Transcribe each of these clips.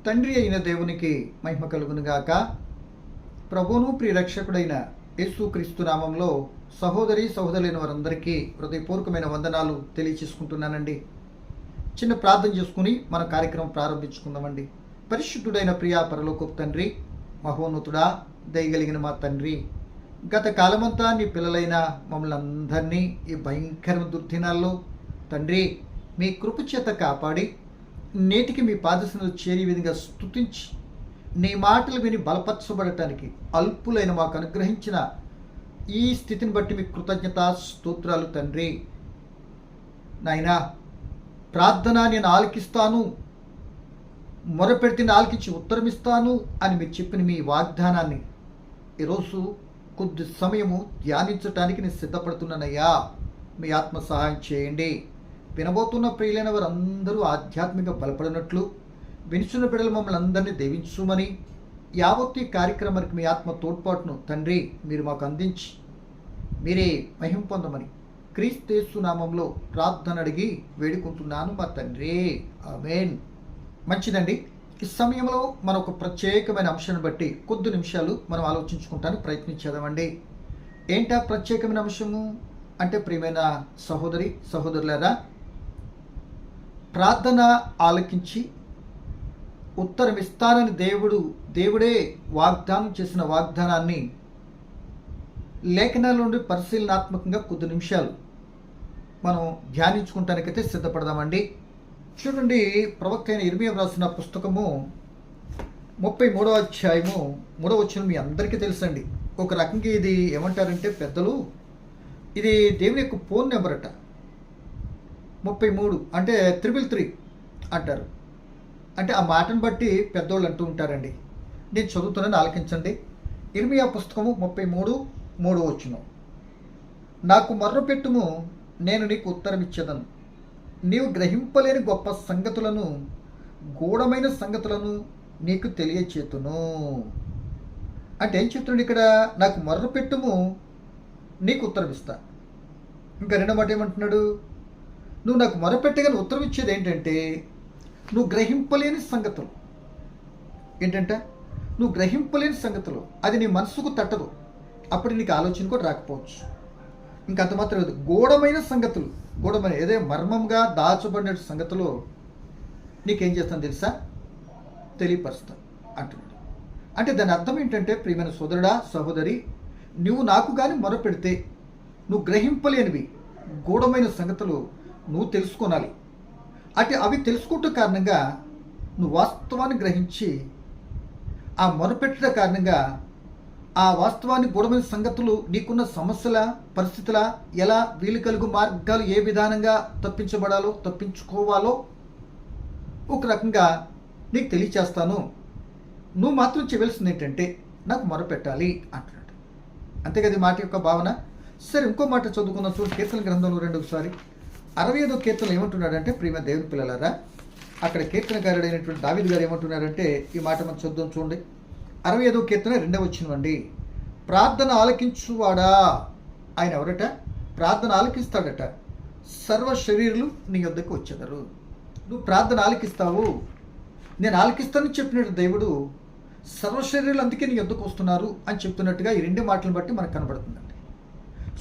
తండ్రి అయిన దేవునికి మహిమ కలుగునుగాక. ప్రభువును ప్రియరక్షకుడైన యేసుక్రీస్తు నామంలో సహోదరి సహోదరులైన వారందరికీ హృదయపూర్వకమైన వందనాలు తెలియచేసుకుంటున్నానండి. చిన్న ప్రార్థన చేసుకుని మన కార్యక్రమం ప్రారంభించుకుందామండి. పరిశుద్ధుడైన ప్రియా పరలోకపు తండ్రి, మహోన్నతుడా, దయగలిగిన మా తండ్రి, గత కాలమంతా నీ పిల్లలైన మమ్మల్ని అందరినీ ఈ భయంకర దుర్దినాల్లో తండ్రి మీ కృప చేత కాపాడి నేటికి మీ పాదశనలు చేరి విధంగా స్తుతించి నీ మాటలు విని బలపరచబడటానికి అల్పులైన మాకు అనుగ్రహించిన ఈ స్థితిని బట్టి మీ కృతజ్ఞత స్తోత్రాలు తండ్రి. నాయనా, ప్రార్థన నేను ఆలకిస్తాను, మొరపెడితే ఆలకించి ఉత్తరమిస్తాను అని మీరు చెప్పిన మీ వాగ్దానాన్ని ఈరోజు కొద్ది సమయము ధ్యానించటానికి నేను సిద్ధపడుతున్నానయ్యా. మీ ఆత్మ సహాయం చేయండి. వినబోతున్న ప్రియులైన వారందరూ ఆధ్యాత్మిక బలపడినట్లు వినుచున్న బిడ్డలు మమ్మల్ని అందరినీ దీవించుమని, యావత్తు ఈ కార్యక్రమానికి మీ ఆత్మ తోడ్పాటును తండ్రి మీరు మాకు అందించి మీరే మహిమ పొందమని క్రీస్తు యేసు నామంలో ప్రార్థన అడిగి వేడుకుంటున్నాను మా తండ్రి, ఆమేన్. మంచిదండి. ఈ సమయంలో మన ఒక ప్రత్యేకమైన అంశాన్ని బట్టి కొద్ది నిమిషాలు మనం ఆలోచించుకుంటానికి ప్రయత్నించేదామండి. ఏంటా ప్రత్యేకమైన అంశము అంటే, ప్రియమైన సహోదరి సహోదరులారా, ప్రార్థన ఆలకించి ఉత్తరమిస్తానని దేవుడే వాగ్దానం చేసిన వాగ్దానాన్ని లేఖనాల నుండి పరిశీలనాత్మకంగా కొద్ది నిమిషాలు మనం ధ్యానించుకుంటానికైతే సిద్ధపడదామండి. చూడండి, ప్రవక్త అయిన ఇర్మీయా రాసిన పుస్తకము 33వ అధ్యాయము 3వ వచనం మీ అందరికీ తెలుసండి. ఒక రకంగా ఇది ఏమంటారంటే పెద్దలు, ఇది దేవుని యొక్క ఫోన్ నెంబర్ అట. 33 అంటే 333 అంటారు. అంటే ఆ మాటను బట్టి పెద్దోళ్ళు అంటూ ఉంటారండి. నేను చదువుతున్నాను, ఆలకించండి. ఇర్మీయా పుస్తకము 33:3 వచనం. నాకు మొర్రపెట్టుము, నేను నీకు ఉత్తరం ఇచ్చేదను, నీవు గ్రహింపలేని గొప్ప సంగతులను, గూఢమైన సంగతులను నీకు తెలియచేతును. అంటే ఏం చెప్తున్నాడు ఇక్కడ? నాకు మొర్రపెట్టుము, నీకు ఉత్తరం ఇస్తా. ఇంకా రెండో మాట ఏమంటున్నాడు? నువ్వు నాకు మొరపెట్టగానే ఉత్తరం ఇచ్చేది ఏంటంటే, నువ్వు గ్రహింపలేని సంగతులు. ఏంటంటే నువ్వు గ్రహింపలేని సంగతులు, అది నీ మనసుకు తట్టదు, అప్పుడు నీకు ఆలోచన కూడా రాకపోవచ్చు. ఇంకా అంత మాత్రం లేదు, గూఢమైన సంగతులు, గూఢమైన ఏదే మర్మంగా దాచబడిన సంగతులు నీకేం చేస్తాను తెలుసా? తెలియపరుస్తా అంటున్నాడు. అంటే దాని అర్థం ఏంటంటే, ప్రియమైన సోదరుడా సహోదరి, నువ్వు నాకు కానీ మొరపెడితే నువ్వు గ్రహింపలేనివి గూఢమైన సంగతులు నువ్వు తెలుసుకోనాలి. అంటే అవి తెలుసుకుంటే కారణంగా నువ్వు వాస్తవాన్ని గ్రహించి ఆ మొరపెట్టడం కారణంగా ఆ వాస్తవాన్ని గూఢమైన సంగతులు, నీకున్న సమస్యల పరిస్థితుల ఎలా వీలు కలుగు మార్గాలు ఏ విధానంగా తప్పించబడాలో తప్పించుకోవాలో ఒక రకంగా నీకు తెలియచేస్తాను. నువ్వు మాత్రం చేయవలసింది ఏంటంటే నాకు మొరపెట్టాలి అంటున్నాడు. అంతే కదా మాట యొక్క భావన. సరే, ఇంకో మాట చదువుకున్న చూడు, కీర్తన గ్రంథంలో 65వ కీర్తనలు ఏమంటున్నాడంటే, ప్రియమైన దేవుని పిల్లలారా, అక్కడ కీర్తనకారుడైనటువంటి దావీదు గారు ఏమంటున్నారంటే, ఈ మాట మనం చూద్దాం. చూడండి, 65వ కీర్తన 2వ వచనం అండి. ప్రార్థన ఆలకించువాడా, ఆయన ఎవరట? ప్రార్థన ఆలకిస్తాడట. సర్వ శరీరులు నీ యొద్దకు వచ్చేదరు. నువ్వు ప్రార్థన ఆలకిస్తావు, నేను ఆలకిస్తానని చెప్పినట్టు దేవుడు సర్వ శరీరులు అందుకే నీ యొద్దకు వస్తున్నారు అని చెప్తున్నట్టుగా ఈ రెండు మాటలను బట్టి మనకు కనబడుతుందండి.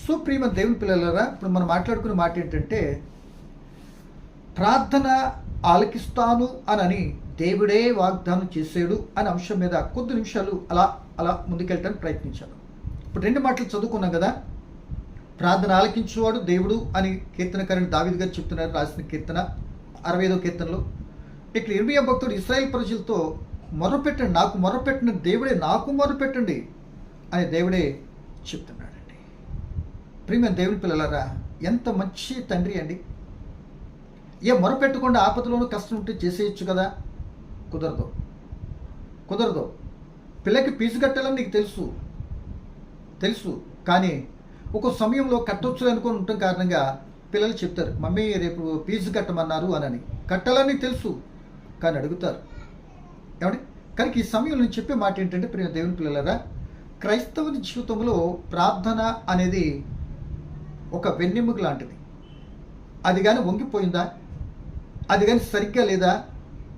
సో ప్రియమైన దేవుని పిల్లలారా, ఇప్పుడు మనం మాట్లాడుకునే మాట ఏంటంటే, ప్రార్థన ఆలకిస్తాను అని దేవుడే వాగ్దానం చేసాడు అనే అంశం మీద కొద్ది నిమిషాలు అలా ముందుకెళ్ళటానికి ప్రయత్నించాను. ఇప్పుడు రెండు మాటలు చదువుకున్నాం కదా. ప్రార్థన ఆలకించేవాడు దేవుడు అని కీర్తనకారుని దావీదు గారు చెప్తున్నారు, రాసిన కీర్తన 65వ కీర్తనలో. ఇక్కడ ఇర్మీయా భక్తుడు ఇశ్రాయేల్ ప్రజలతో మొర్రపెట్టండి, నాకు మొర్రపెట్టిన దేవుడే నాకు మొర్రపెట్టండి అని దేవుడే చెప్తున్నాడండి. ప్రియమైన దేవుని పిల్లలారా, ఎంత మంచి తండ్రి అండి. ఏ మొరపెట్టకుండా ఆపదలోనూ కష్టం ఉంటే చేసేయచ్చు కదా? కుదరదు. పిల్లకి ఫీజు కట్టాలని నీకు తెలుసు, కానీ ఒక సమయంలో కట్టొచ్చు అనుకుని ఉండటం కారణంగా పిల్లలు చెప్తారు, మమ్మీ రేపు ఫీజు కట్టమన్నారు అని. కట్టాలని తెలుసు కానీ అడుగుతారు. ఏమండి? కానీ ఈ సమయంలో నేను చెప్పే మాట ఏంటంటే, ప్రియ దేవుని పిల్లలారా, క్రైస్తవుని జీవితంలో ప్రార్థన అనేది ఒక వెన్నెముక లాంటిది. అది కానీ వంగిపోయిందా, అది కానీ సరిగ్గా లేదా,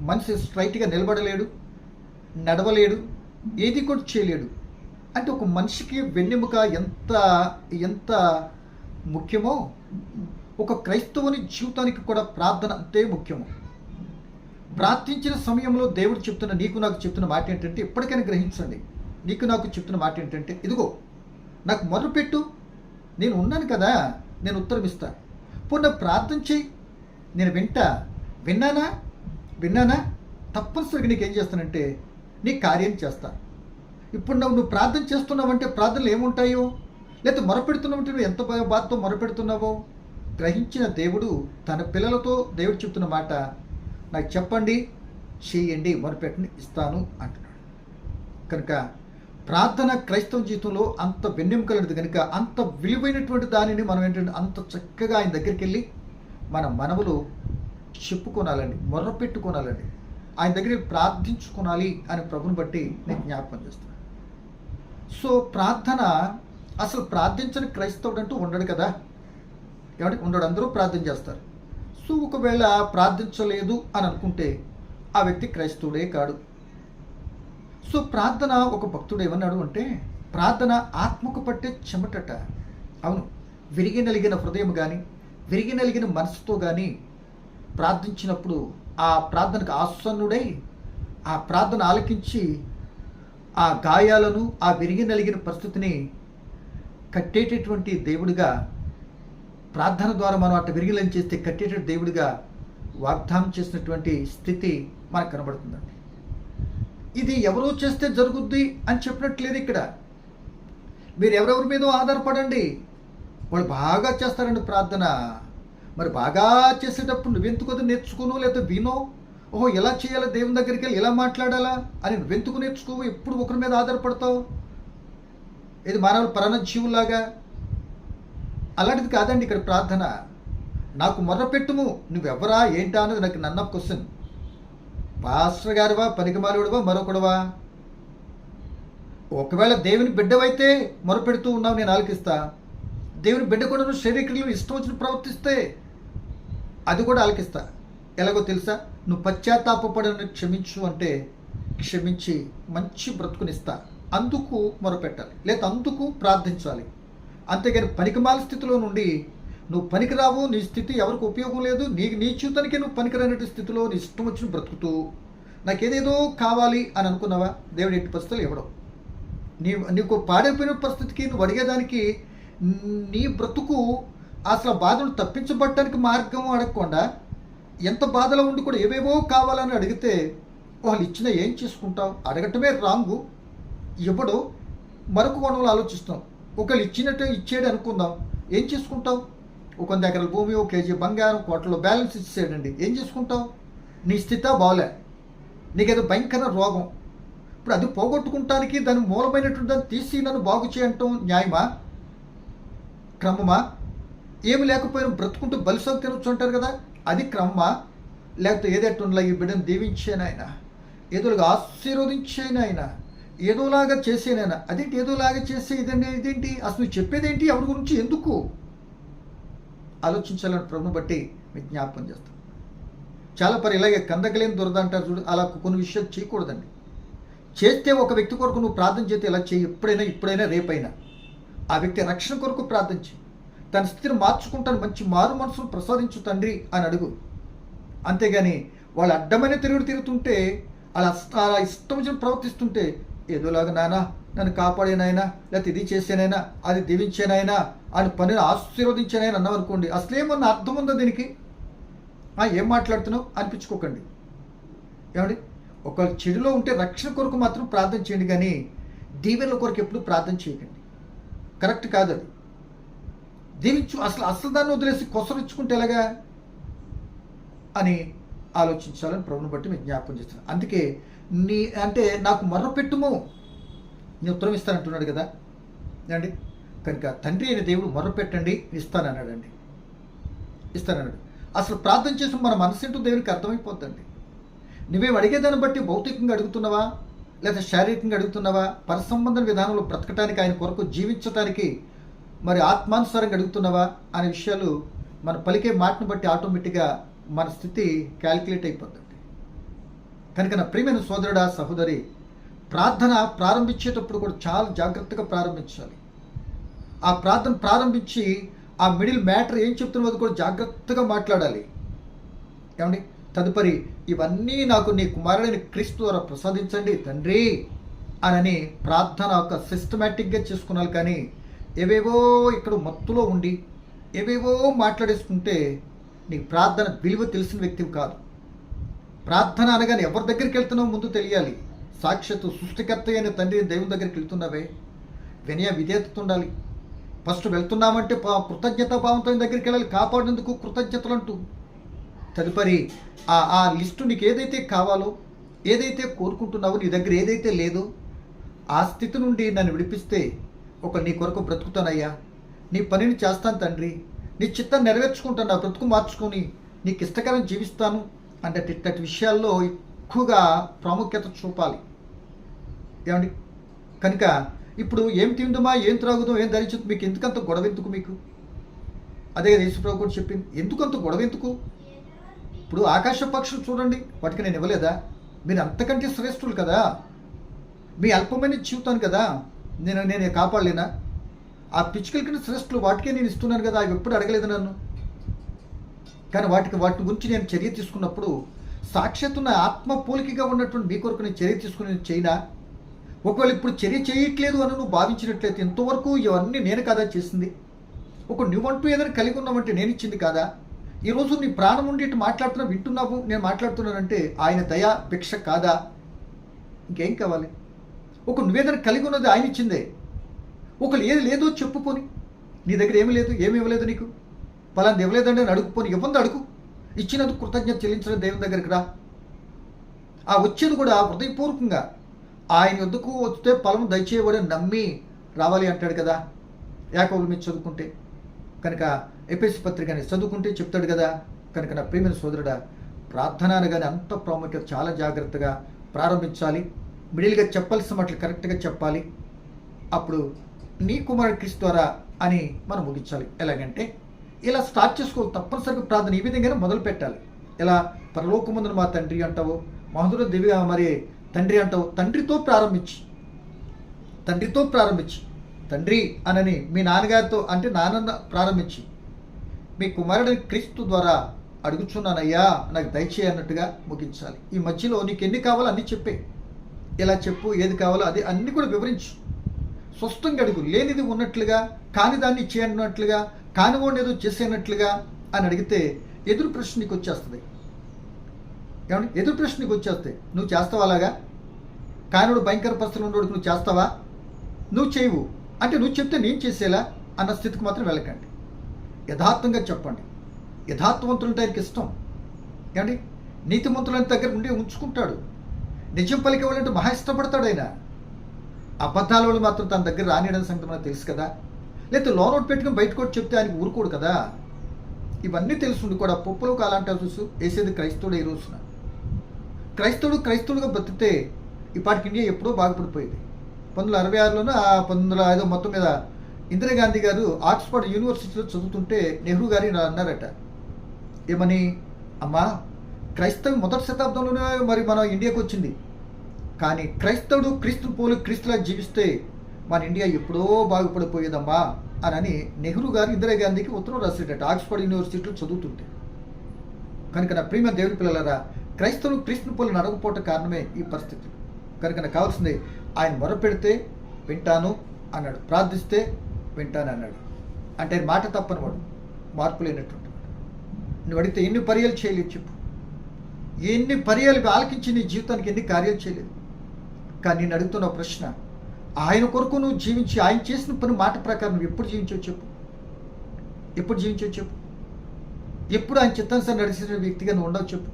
మనిషి స్ట్రైట్గా నిలబడలేడు, నడవలేడు, ఏది కూడా చేయలేడు. అంటే ఒక మనిషికి వెన్నెముక ఎంత ఎంత ముఖ్యమో ఒక క్రైస్తవుని జీవితానికి కూడా ప్రార్థన అంతే ముఖ్యము. ప్రార్థించిన సమయంలో దేవుడు చెప్తున్న నీకు నాకు చెప్తున్న మాట ఏంటంటే, ఎప్పటికైనా గ్రహించండి, నీకు నాకు చెప్తున్న మాట ఏంటంటే, ఇదిగో నాకు మొదలుపెట్టు, నేను ఉన్నాను కదా, నేను ఉత్తరం ఇస్తాను. పోనీ ప్రార్థన చేయి, నేను విన్నానా తప్పనిసరిగా నీకేం చేస్తానంటే నీ కార్యం చేస్తా. ఇప్పుడు నువ్వు ప్రార్థన చేస్తున్నావంటే ప్రార్థనలు ఏముంటాయో, లేకపోతే మొరపెడుతున్నావంటే నువ్వు ఎంత బాధతో మొరపెడుతున్నావో గ్రహించిన దేవుడు తన పిల్లలతో దేవుడు చెప్తున్న మాట, నాకు చెప్పండి, చేయండి, మొరపెట్టండి, ఇస్తాను అంటున్నాడు. కనుక ప్రార్థన క్రైస్తవ జీవితంలో అంత వెన్నెముకలనేది కనుక అంత విలువైనటువంటి దానిని మనం ఏంటంటే అంత చక్కగా ఆయన దగ్గరికి వెళ్ళి మన మనవులు చెప్పుకోనాలండి, మొర్రపెట్టుకోనాలండి, ఆయన దగ్గర ప్రార్థించుకోనాలి అని ప్రభుని బట్టి నేను జ్ఞాపకం చేస్తున్నాను. సో ప్రార్థన, అసలు ప్రార్థించని క్రైస్తవుడు అంటూ ఉండడు కదా, ఏమంటే ఉండడు, అందరూ ప్రార్థన చేస్తారు. సో ఒకవేళ ప్రార్థించలేదు అని అనుకుంటే ఆ వ్యక్తి క్రైస్తవుడే కాడు. సో ప్రార్థన, ఒక భక్తుడు ఏమన్నాడు అంటే, ప్రార్థన ఆత్మకు పట్టే చెమటట. అవును, విరిగి నలిగిన హృదయం కానీ విరిగి నలిగిన మనసుతో కానీ ప్రార్థించినప్పుడు ఆ ప్రార్థనకు ఆసన్నుడై ఆ ప్రార్థన ఆలకించి ఆ గాయాలను, ఆ విరిగి నలిగిన పరిస్థితిని కట్టేటటువంటి దేవుడిగా, ప్రార్థన ద్వారా మనం అట్ట విరిగిలని చేస్తే కట్టేటటువంటి దేవుడిగా వాగ్దానం చేసినటువంటి స్థితి మనకు కనబడుతుందండి. ఇది ఎవరో చేస్తే జరుగుద్ది అని చెప్పినట్లేదు ఇక్కడ. మీరు ఎవరెవరి మీదో ఆధారపడండి, వాళ్ళు బాగా చేస్తారండి ప్రార్థన. మరి బాగా చేసేటప్పుడు నువ్వెందుకు నేర్చుకోను, లేదా వినో, ఓహో ఎలా చేయాలో, దేవుని దగ్గరికి వెళ్ళి ఎలా మాట్లాడాలా అని నువ్వెందుకు నేర్చుకోవు, ఎప్పుడు ఒకరి మీద ఆధారపడతావు. ఇది మానవులు పరమజీవులాగా అలాంటిది కాదండి ఇక్కడ ప్రార్థన. నాకు మొర్రపెట్టుము, నువ్వెవరా ఏంటా అన్నది నాకు నన్న క్వశ్చన్. పాస్టర్ గారివా, పనికిమాలుడివా, మరొకడువా? ఒకవేళ దేవుని బిడ్డవైతే మొరపెడుతూ ఉన్నావు, నేను ఆలకిస్తా. దేవుని బిడ్డ కూడా నువ్వు శరీరంలో ఇష్టం వచ్చిన ప్రవర్తిస్తే అది కూడా ఆలకిస్తా. ఎలాగో తెలుసా, నువ్వు పశ్చాత్తాపపడని క్షమించు అంటే క్షమించి మంచి బ్రతుకునిస్తా. అందుకు మొరపెట్టాలి, లేదా అందుకు ప్రార్థించాలి. అంతేగాని పనికిమాల స్థితిలో నుండి నువ్వు పనికిరావు, నీ స్థితి ఎవరికి ఉపయోగం లేదు, నీ జీవితానికే నువ్వు పనికిరానటి స్థితిలో నీ ఇష్టం వచ్చిన బ్రతుకుతూ నాకేదేదో కావాలి అని అనుకున్నావా, దేవుడు ఎట్టి పరిస్థితులు ఇవ్వడం. నీకు పాడైపోయిన పరిస్థితికి నువ్వు అడిగేదానికి నీ బ్రతుకు అసలు బాధను తప్పించబడటానికి మార్గం అడగకుండా ఎంత బాధలో ఉండి కూడా ఏవేవో కావాలని అడిగితే వాళ్ళు ఇచ్చిన ఏం చేసుకుంటావు? అడగటమే రాంగు, ఇవ్వడు. మరొక కోణంలో ఆలోచిస్తాం, ఒకళ్ళు ఇచ్చినట్టు ఇచ్చేది అనుకుందాం, ఏం చేసుకుంటావు? ఒక 100 ఎకరాల భూమి, 1 కేజీ బంగారం, కోట్లలో బ్యాలెన్స్ ఇచ్చేయండి, ఏం చేసుకుంటావు? నీ స్థితి బాగోలే, నీకేదో భయంకర రోగం, ఇప్పుడు అది పోగొట్టుకుంటానికి దాని మూలమైనటువంటి దాన్ని తీసి నన్ను బాగు చేయటం న్యాయమా, క్రమమా? ఏమి లేకపోయినా బ్రతుకుంటూ బలిసోకి తినొచ్చు అంటారు కదా, అది క్రమమా? లేకపోతే ఏదెట్టుండలా ఈ బిడ్డను దీవించానాయన, ఏదోలాగా ఆశీర్వదించాయన, ఏదోలాగా చేసేనైనా, అదేంటి ఏదోలాగా చేసే ఇదేంటి, అసలు నువ్వు చెప్పేదేంటి, ఎవరి గురించి, ఎందుకు ఆలోచించాలని ప్రభుని బట్టి మీకు జ్ఞాపకం చేస్తాం. చాలా పరి ఇలాగే కందకలేని దురద అంటారు చూడు, అలా కొన్ని విషయాలు చేయకూడదండి. చేస్తే ఒక వ్యక్తి కొరకు నువ్వు ప్రార్థన చేస్తే ఇలా చేయి, ఇప్పుడైనా రేపైనా ఆ వ్యక్తి రక్షణ కొరకు ప్రార్థించి తన స్థితిని మార్చుకుంటాను, మంచి మారు మనసును ప్రసాదించు తండ్రి అని అడుగు. అంతేగాని వాళ్ళు అడ్డమైన తిరుగుతుంటే అలా ఇష్టం వచ్చిన ప్రవర్తిస్తుంటే ఏదోలాగా నాయనా నన్ను కాపాడేనాయనా, లేకపోతే ఇది చేసేనైనా, అది దీవించేనైనా, అని పనిని ఆశీర్వదించానైనా అన్నావు అనుకోండి, అసలేమన్నా అర్థం ఉందో దీనికి? ఏం మాట్లాడుతున్నావు అనిపించుకోకండి. ఏమండి, ఒక చెడులో ఉంటే రక్షణ కొరకు మాత్రం ప్రార్థన చేయండి, కానీ దీవెనల కొరకు ఎప్పుడు ప్రార్థన చేయకండి. కరెక్ట్ కాదు అది. దీవించు, అసలు దాన్ని వదిలేసి కొసరించుకుంటే ఎలాగా అని ఆలోచించాలని ప్రభుని బట్టి మీకు జ్ఞాపకం చేస్తాను. అందుకే అంటే నాకు మొర్రపెట్టుము, నేను ఉత్తరం ఇస్తానంటున్నాడు కదా అండి. కనుక తండ్రి అయిన దేవుడు మొర్రపెట్టండి ఇస్తానన్నాడండి. అసలు ప్రార్థన చేసిన మన మనసేంటో దేవునికి అర్థమైపోద్దండి. నువ్వేం అడిగేదాన్ని బట్టి భౌతికంగా అడుగుతున్నావా, లేదా శారీరకంగా అడుగుతున్నావా, పరసంబంధ విధానంలో బ్రతకటానికి, ఆయన కొరకు జీవించటానికి మరి ఆత్మానుసారంగా అడుగుతున్నావా అనే విషయాలు మన పలికే మాటను బట్టి ఆటోమేటిక్గా మన స్థితి క్యాలిక్యులేట్ అయిపోతుంది. కనుక నా ప్రియమైన సోదరుడా, సహోదరి, ప్రార్థన ప్రారంభించేటప్పుడు కూడా చాలా జాగ్రత్తగా ప్రారంభించాలి. ఆ ప్రార్థన ప్రారంభించి ఆ మిడిల్ మ్యాటర్ ఏం చెప్తున్నది కూడా జాగ్రత్తగా మాట్లాడాలి. ఏమండి, తదుపరి ఇవన్నీ నాకు నీ కుమారుడైన క్రీస్తు ద్వారా ప్రసాదించండి తండ్రి అని ప్రార్థన ఒక సిస్టమేటిక్గా చేసుకున్నాను. కానీ ఏవేవో ఇక్కడ మత్తులో ఉండి ఏవేవో మాట్లాడేసుకుంటే నీకు ప్రార్థన విలువ తెలిసిన వ్యక్తివి కాదు. ప్రార్థన అనగానే ఎవరి దగ్గరికి వెళ్తున్నావు ముందు తెలియాలి. సాక్షాత్తు సృష్టికర్త అయిన తండ్రి దేవుని దగ్గరికి వెళ్తున్నావే, వినయ విధేయత ఉండాలి. ఫస్ట్ వెళ్తున్నామంటే కృతజ్ఞతాభావంతో దగ్గరికి వెళ్ళాలి, కాపాడేందుకు కృతజ్ఞతలు అంటూ. తదుపరి ఆ లిస్టు నీకు ఏదైతే కావాలో, ఏదైతే కోరుకుంటున్నావో, నీ దగ్గర ఏదైతే లేదో ఆ స్థితి నుండి నన్ను విడిపిస్తే నీ కొరకు బ్రతుకుతానయ్యా, నీ పనిని చేస్తాను తండ్రి, నీ చిత్తాన్ని నెరవేర్చుకుంటాను, నా బ్రతుకు మార్చుకొని నీకు ఇష్టకరం జీవిస్తాను అంటే ఇట్టటి విషయాల్లో ఎక్కువగా ప్రాముఖ్యత చూపాలి. ఏమండి, కనుక ఇప్పుడు ఏం తిందుమా, ఏం త్రాగుదాం, ఏం ధరించదు, మీకు ఎందుకంత గొడవ ఎందుకు? మీకు అదే యేసుప్రభు కూడా చెప్పింది, ఎందుకంత గొడవ ఎందుకు? ఇప్పుడు ఆకాశ పక్షులు చూడండి, వాటికి నేను ఇవ్వలేదా? మీరు అంతకంటే శ్రేష్ఠులు కదా, మీ అల్పమైన జీవితాను కదా నేను కాపాడలేనా? ఆ పిచ్చుకల కంటే శ్రేష్ఠులు వాటికే నేను ఇస్తున్నాను కదా, అవి ఎప్పుడు అడగలేదు నన్ను. కానీ వాటి గురించి నేను చర్య తీసుకున్నప్పుడు సాక్షాత్తున్న ఆత్మ పోలికగా ఉన్నటువంటి మీ కొరకు నేను చర్య తీసుకుని చేయనా? ఒకవేళ ఇప్పుడు చర్య చేయట్లేదు అని నువ్వు భావించినట్లయితే ఇంతవరకు ఇవన్నీ నేను కాదా చేసింది? నువ్వంటూ ఏదైనా కలిగి ఉన్నావంటే నేను ఇచ్చింది కాదా? ఈరోజు నీ ప్రాణం ఉండి ఇటు వింటున్నావు, నేను మాట్లాడుతున్నానంటే ఆయన దయా భిక్ష కాదా? ఇంకేం కావాలి? నువ్వేదైనా కలిగి ఉన్నది ఆయన ఇచ్చిందే. ఏది లేదో చెప్పుకొని, నీ దగ్గర ఏమీ లేదు, ఏమి ఇవ్వలేదు నీకు, పలాంది ఇవ్వలేదండి అని అడుగుపోని, ఇవ్వంది అడుగు, ఇచ్చినందుకు కృతజ్ఞత చెల్లించడం దేవుని దగ్గరికి రా. ఆ వచ్చేది కూడా హృదయపూర్వకంగా ఆయన వద్దకు వస్తే ఫలం దయచేయబడి నమ్మి రావాలి అంటాడు కదా యాకోబు మీద చదువుకుంటే. కనుక ఎఫెసీ పత్రికని చదువుకుంటే చెప్తాడు కదా. కనుక నా ప్రియమైన సోదరుడా, ప్రార్థన అనగానే అంత ప్రాముఖ్యత, చాలా జాగ్రత్తగా ప్రారంభించాలి. మిడిల్గా చెప్పాల్సిన మాటలు కరెక్ట్గా చెప్పాలి. అప్పుడు నీ కుమారుడు క్రీస్తు ద్వారా అని మనం ముగించాలి. ఎలాగంటే ఇలా స్టార్ట్ చేసుకోవాలి. తప్పనిసరిగా ప్రార్థన ఈ విధంగానే మొదలు పెట్టాలి. ఎలా పరలోకమందున మా తండ్రి అంటావు, మహోన్నత దివ్య మరి తండ్రి అంటావు, తండ్రితో ప్రారంభించి తండ్రి అనని మీ నాన్నగారితో అంటే నాన్న ప్రారంభించి మీ కుమారుడి క్రీస్తు ద్వారా అడుగుచున్నానయ్యా నాకు దయచేయి అన్నట్టుగా ముగించాలి. ఈ మధ్యలో నీకు ఎన్ని కావాలో అన్నీ చెప్పే, ఇలా చెప్పు, ఏది కావాలో అది అన్నీ కూడా వివరించు. స్పష్టంగా అడుగు, లేనిది ఉన్నట్లుగా, కాని దాన్ని చేయనట్లుగా, కానివ్వండి ఏదో చేసేనట్లుగా అని అడిగితే ఎదురు ప్రశ్న నీకు వచ్చేస్తుంది. ఏమంటే ఎదురు ప్రశ్న నీకు వచ్చేస్తాయి. నువ్వు చేస్తావా అలాగా? కానివాడు భయంకర పరిస్థితులు ఉండేవాడికి నువ్వు చేస్తావా? నువ్వు చేయవు అంటే నువ్వు చెప్తే నేను చేసేలా అన్న స్థితికి మాత్రం వెళ్ళకండి. యథార్థంగా చెప్పండి. యథార్థవంతులంటే ఆయనకి ఇష్టం. ఏమండి, నీతిమంతులని దగ్గర ఉండి ఉంచుకుంటాడు. నిజం పలికేవాళ్ళంటే మహా ఇష్టపడతాడు ఆయన. అబద్ధాల వాళ్ళు మాత్రం తన దగ్గర రానియడం సంగతి మనకు తెలుసు కదా. లేకపోతే లోనోట్ పెట్టుకుని బయటకు వచ్చి చెప్తే ఆయనకు ఊరుకోడు కదా. ఇవన్నీ తెలుసుండి కూడా పప్పులు కాలంటే చూసు వేసేది క్రైస్తవుడు. ఈ రోజున క్రైస్తవుడుగా బతికితే ఇప్పటికి ఇండియా ఎప్పుడో బాగుపడిపోయింది. 1966లోనూ 1905 మొత్తం మీద ఇందిరాగాంధీ గారు ఆక్స్ఫర్డ్ యూనివర్సిటీలో చదువుతుంటే నెహ్రూ గారి అన్నారట, ఏమని, అమ్మా క్రైస్తవం మొదటి శతాబ్దంలోనే మరి మన ఇండియాకి వచ్చింది, కానీ క్రైస్తవుడు క్రీస్తుని పోలి క్రీస్తులా జీవిస్తే మన ఇండియా ఎప్పుడో బాగుపడిపోయేదమ్మా అని నెహ్రూ గారు ఇందిరాగాంధీకి ఉత్తరం రాసేటట్టు ఆక్స్ఫర్డ్ యూనివర్సిటీలో చదువుతుంటే. కనుక నా ప్రియమైన దేవుని పిల్లలారా, క్రైస్తవులు క్రీస్తుని పోలి నడకపోవటం కారణమే ఈ పరిస్థితి. కనుక నాకు కావాల్సింది ఆయన మొరపెడితే వింటాను అన్నాడు, ప్రార్థిస్తే వింటాను అన్నాడు. అంటే ఆయన మాట తప్పనివాడు, మార్పు లేనటువంటి. నువ్వు అడిగితే ఎన్ని పర్యాలు చేయలేదు చెప్పు, ఎన్ని పర్యాలు ఆలకించి నీ జీవితానికి ఎన్ని కార్యాలు చేయలేదు. కానీ నేను అడుగుతున్న ప్రశ్న, ఆయన కొరకు నువ్వు జీవించి ఆయన చేసిన పని మాట ప్రకారం నువ్వు ఎప్పుడు జీవించావు చెప్పు? ఎప్పుడు ఆయన చిత్తానుసారం నడిచిన వ్యక్తిగా నువ్వు ఉండవు చెప్పు?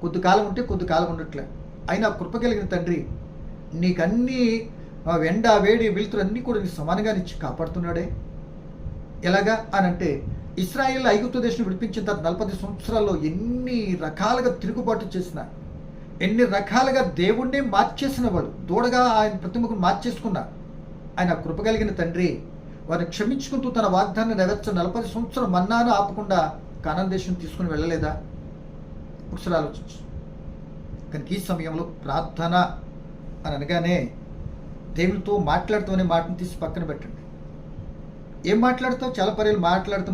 కొద్ది కాలం ఉంటే కొద్ది కాలం ఉండట్లే. అయినా కృప కలిగిన తండ్రి నీకన్నీ ఎండ వేడి వెలుతురు అన్నీ కూడా నీ సమానంగా ఇచ్చి కాపాడుతున్నాడే. ఎలాగా అని అంటే, ఇశ్రాయేల్ ఐగుప్తు దేశం విడిపించిన తర్వాత 40 సంవత్సరాల్లో ఎన్ని రకాలుగా తిరుగుబాటు చేసిన, ఎన్ని రకాలుగా దేవుణ్ణి మార్చేసిన వాడు, దూడగా ఆయన ప్రతిమకు మార్చేసుకున్న ఆయన కృప కలిగిన తండ్రి వారిని క్షమించుకుంటూ తన వాగ్దాన్ని నెరవేర్చ 40 సంవత్సరం మన్నాను ఆపకుండా కానాన్ దేశం తీసుకుని వెళ్ళలేదా? ఒకసారి ఆలోచించు. కనుక ఈ సమయంలో ప్రార్థన అని అనగానే దేవునితో మాట్లాడుతూ అనే మాటను తీసి పక్కన పెట్టండి. ఏం మాట్లాడతావు? చాలా పర్యాలు మాట్లాడుతూ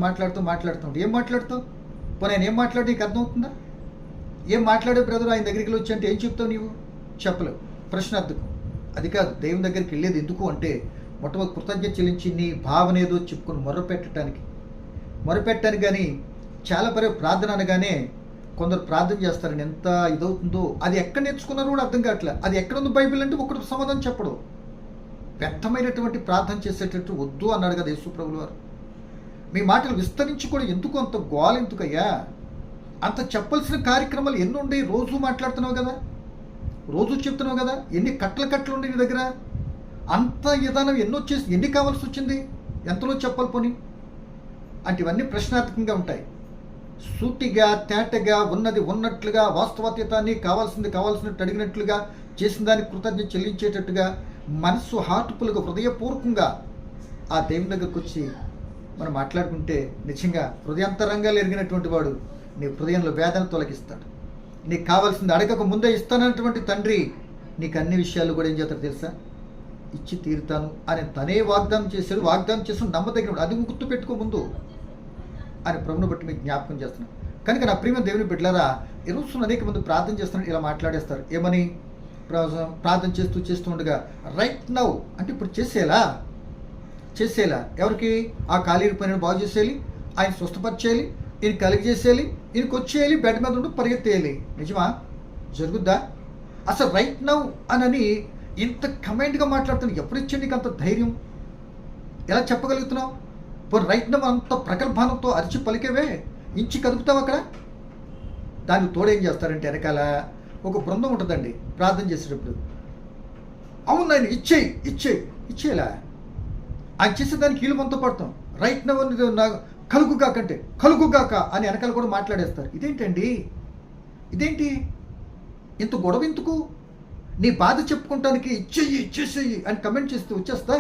ఏం మాట్లాడతావు? పోనీ ఆయన ఏం మాట్లాడి నీకు అర్థమవుతుందా? ఏం మాట్లాడే బ్రదర్ ఆయన దగ్గరికి వచ్చి అంటే ఏం చెప్తావు? నీవు చెప్పలేవు. ప్రశ్నార్థకం. అది కాదు. దేవుని దగ్గరికి వెళ్ళేది ఎందుకు అంటే మొట్టమొదటి కృతజ్ఞత చెల్లించి నీ భావన ఏదో చెప్పుకొని మొరపెట్టడానికి కానీ చాలా పర్యాలు ప్రార్థన అనగానే కొందరు ప్రార్థన చేస్తారని ఎంత ఇదవుతుందో అది ఎక్కడ నేర్చుకున్నారో కూడా అర్థం కావట్లేదు. అది ఎక్కడ ఉంది బైబిల్ అంటే ఒకటి సమాధానం చెప్పడు. వ్యర్థమైనటువంటి ప్రార్థన చేసేటట్టు వద్దు అన్నాడు కదా యేసు ప్రభువు వారు. మీ మాటలు విస్తరించి కూడా ఎందుకు అంత గోల ఎందుకయ్యా? అంత చెప్పాల్సిన కార్యక్రమాలు ఎన్ని ఉండే? రోజు మాట్లాడుతున్నావు కదా, రోజు చెప్తున్నావు కదా, ఎన్ని కట్టలు ఉండే నీ దగ్గర? అంత విధానం ఎన్ని కావాల్సి వచ్చింది? ఎంతలో చెప్పాలి పోని అంటే ఇవన్నీ ప్రశ్నార్థకంగా ఉంటాయి. సూటిగా తేటగా ఉన్నది ఉన్నట్లుగా వాస్తవత్యాన్ని కావాల్సినట్టు అడిగినట్లుగా చేసిన దానికి కృతజ్ఞత చెల్లించేటట్టుగా మనస్సు హార్ట్ఫుల్గా హృదయపూర్వకంగా ఆ దేవుని దగ్గరకు వచ్చి మనం మాట్లాడుకుంటే నిజంగా హృదయాంతరంగాలు ఎరిగినటువంటి వాడు నీ హృదయంలో వేదన తొలగిస్తాడు. నీకు కావాల్సింది అడగక ముందే ఇస్తానన్నటువంటి తండ్రి నీకు అన్ని విషయాలు కూడా ఏం చేస్తాడు తెలుసా? ఇచ్చి తీరుతాను అని తనే వాగ్దానం చేశాడు. వాగ్దానం చేసిన నమ్మదగిన అది గుర్తు పెట్టుకో ముందు అని ప్రభుని బట్టి మీకు జ్ఞాపకం చేస్తున్నాను. కనుక నా ప్రియమైన దేవుని బిడ్డలారా, ఈరోజు అనేక మంది ప్రార్థన చేస్తున్నారు, ఇలా మాట్లాడేస్తారు. ఏమని? ప్రార్థన చేస్తూ ఉండగా రైట్ నౌ అంటే ఇప్పుడు చేసేలా ఎవరికి? ఆ ఖాళీ పనిని బాగు చేసేయాలి, ఆయన స్వస్థపరిచేయాలి, ఈయన కలిగజేసేయాలి, ఈయనకి వచ్చేయాలి, బెడ్ మీద ఉండి పరిగెత్తేయాలి. నిజమా? జరుగుద్దా? అసలు రైట్ నౌ అని ఇంత కమెంట్గా మాట్లాడుతున్నావు. ఎప్పుడు ఇచ్చింది నీకు అంత ధైర్యం? ఎలా చెప్పగలుగుతున్నావు? ఇప్పుడు రైట్ నౌ అంత ప్రగల్భానంతో అరిచి పలికేవే, ఇంచి కదుపుతావు అక్కడ. దానికి తోడేం చేస్తారంటే వెనకాల ఒక బృందం ఉంటుందండి ప్రార్థన చేసేటప్పుడు. అవును ఆయన ఇచ్చేలా ఆయన చేసేదానికి వీళ్ళు మొంత పడతాం. రైట్ నౌ కలుగుగాక అని వెనకాల కూడా మాట్లాడేస్తారు. ఇదేంటి ఇంత గొడవ ఎందుకు? నీ బాధ చెప్పుకుంటానికి ఇచ్చేయి అని కమెంట్ చేస్తూ వచ్చేస్తా,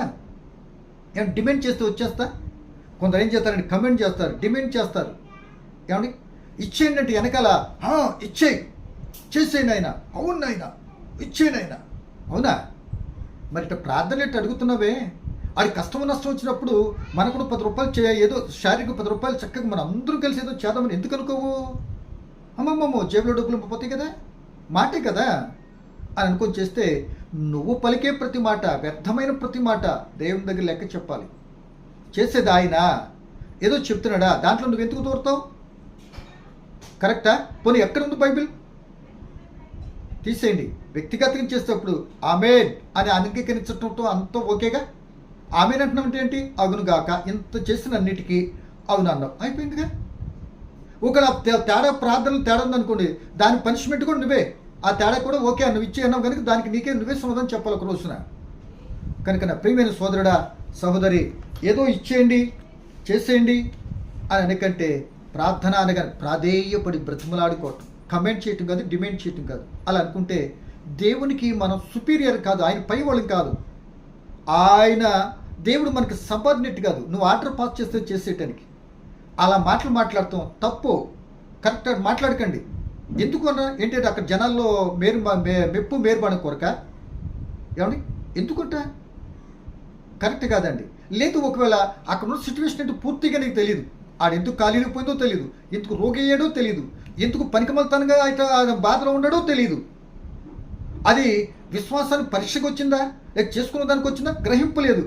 ఏమన్నా డిమాండ్ చేస్తూ వచ్చేస్తా. కొందరు ఏం చేస్తారండి, కమెంట్ చేస్తారు, డిమాండ్ చేస్తారు. ఏమండి ఇచ్చేయండి అంటే వెనకాల చేసేయండి ఆయన, అవును ఆయన ఇచ్చేయండి ఆయన. అవునా? మరి ఇట్లా ప్రార్థన ఎట్టు అడుగుతున్నావే? అది కష్టం నష్టం వచ్చినప్పుడు మనకు కూడా 10 రూపాయలు ఏదో శారీరక 10 రూపాయలు చక్కగా మనం అందరూ కలిసి ఏదో చేద్దామని ఎందుకు అనుకోవు? అమ్మమ్మమ్మో జేబులో డబ్బులు పోతాయి కదా, మాటే కదా అని అనుకొని చేస్తే నువ్వు పలికే ప్రతి మాట, వ్యర్థమైన ప్రతి మాట దేవుని దగ్గర లెక్క చెప్పాలి. చేసేది ఆయన ఏదో చెప్తున్నాడా, దాంట్లో నువ్వు ఎందుకు దూరతావు? కరెక్టా? పోనీ ఎక్కడుంది బైబిల్? తీసేయండి. వ్యక్తిగతంగా చేసేటప్పుడు ఆమేన్ అని అంగీకరించడంతో అంతా ఓకేగా. ఆమేన్ అంటున్నామంటే ఏంటి? అవునుగాక. ఇంత చేసిన అన్నిటికీ అవును అన్నావు, అయిపోయిందిగా. ఒకవేళ తేడా ప్రార్థనలు తేడా ఉందనుకోండి, దాని పనిష్మెంట్ కూడా నువ్వే. ఆ తేడా కూడా ఓకే నువ్వు ఇచ్చే అన్నావు కనుక దానికి నీకే నువ్వే సమాధానం చెప్పాలి ఒక రోజున. కనుక నా ప్రియమైన సోదరుడా సహోదరి, ఏదో ఇచ్చేయండి చేసేయండి అని అనకంటే ప్రార్థన అనగా ప్రాధేయపడి బ్రతిమలాడుకోవటం, కమెంట్ చేయటం కాదు, డిమాండ్ చేయటం కాదు. అలా అనుకుంటే దేవునికి మనం సుపీరియర్ కాదు, ఆయన పై వాళ్ళం కాదు. దేవుడు మనకి సబార్డినేట్ కాదు. నువ్వు ఆర్డర్ పాస్ చేస్తే చేసేయటానికి అలా మాట్లాడతాం తప్పు. కరెక్ట్ మాట్లాడకండి. ఎందుకు అన్నా ఏంటంటే అక్కడ జనాల్లో మెప్పు మేరుబాణ కొరక ఏమండి? ఎందుకుంటా? కరెక్ట్ కాదండి. లేదు ఒకవేళ అక్కడ ఉన్న సిచ్యువేషన్ అంటే పూర్తిగా నీకు తెలియదు. ఆడెందుకు ఖాళీలో పోయిందో తెలియదు, ఎందుకు రోగి అయ్యాడో తెలియదు, ఎందుకు పనికిమలతనంగా అయితే బాధలో ఉన్నాడో తెలియదు. అది విశ్వాసానికి పరీక్షకు వచ్చిందా లేక చేసుకున్న దానికి వచ్చిందా గ్రహింపలేదు.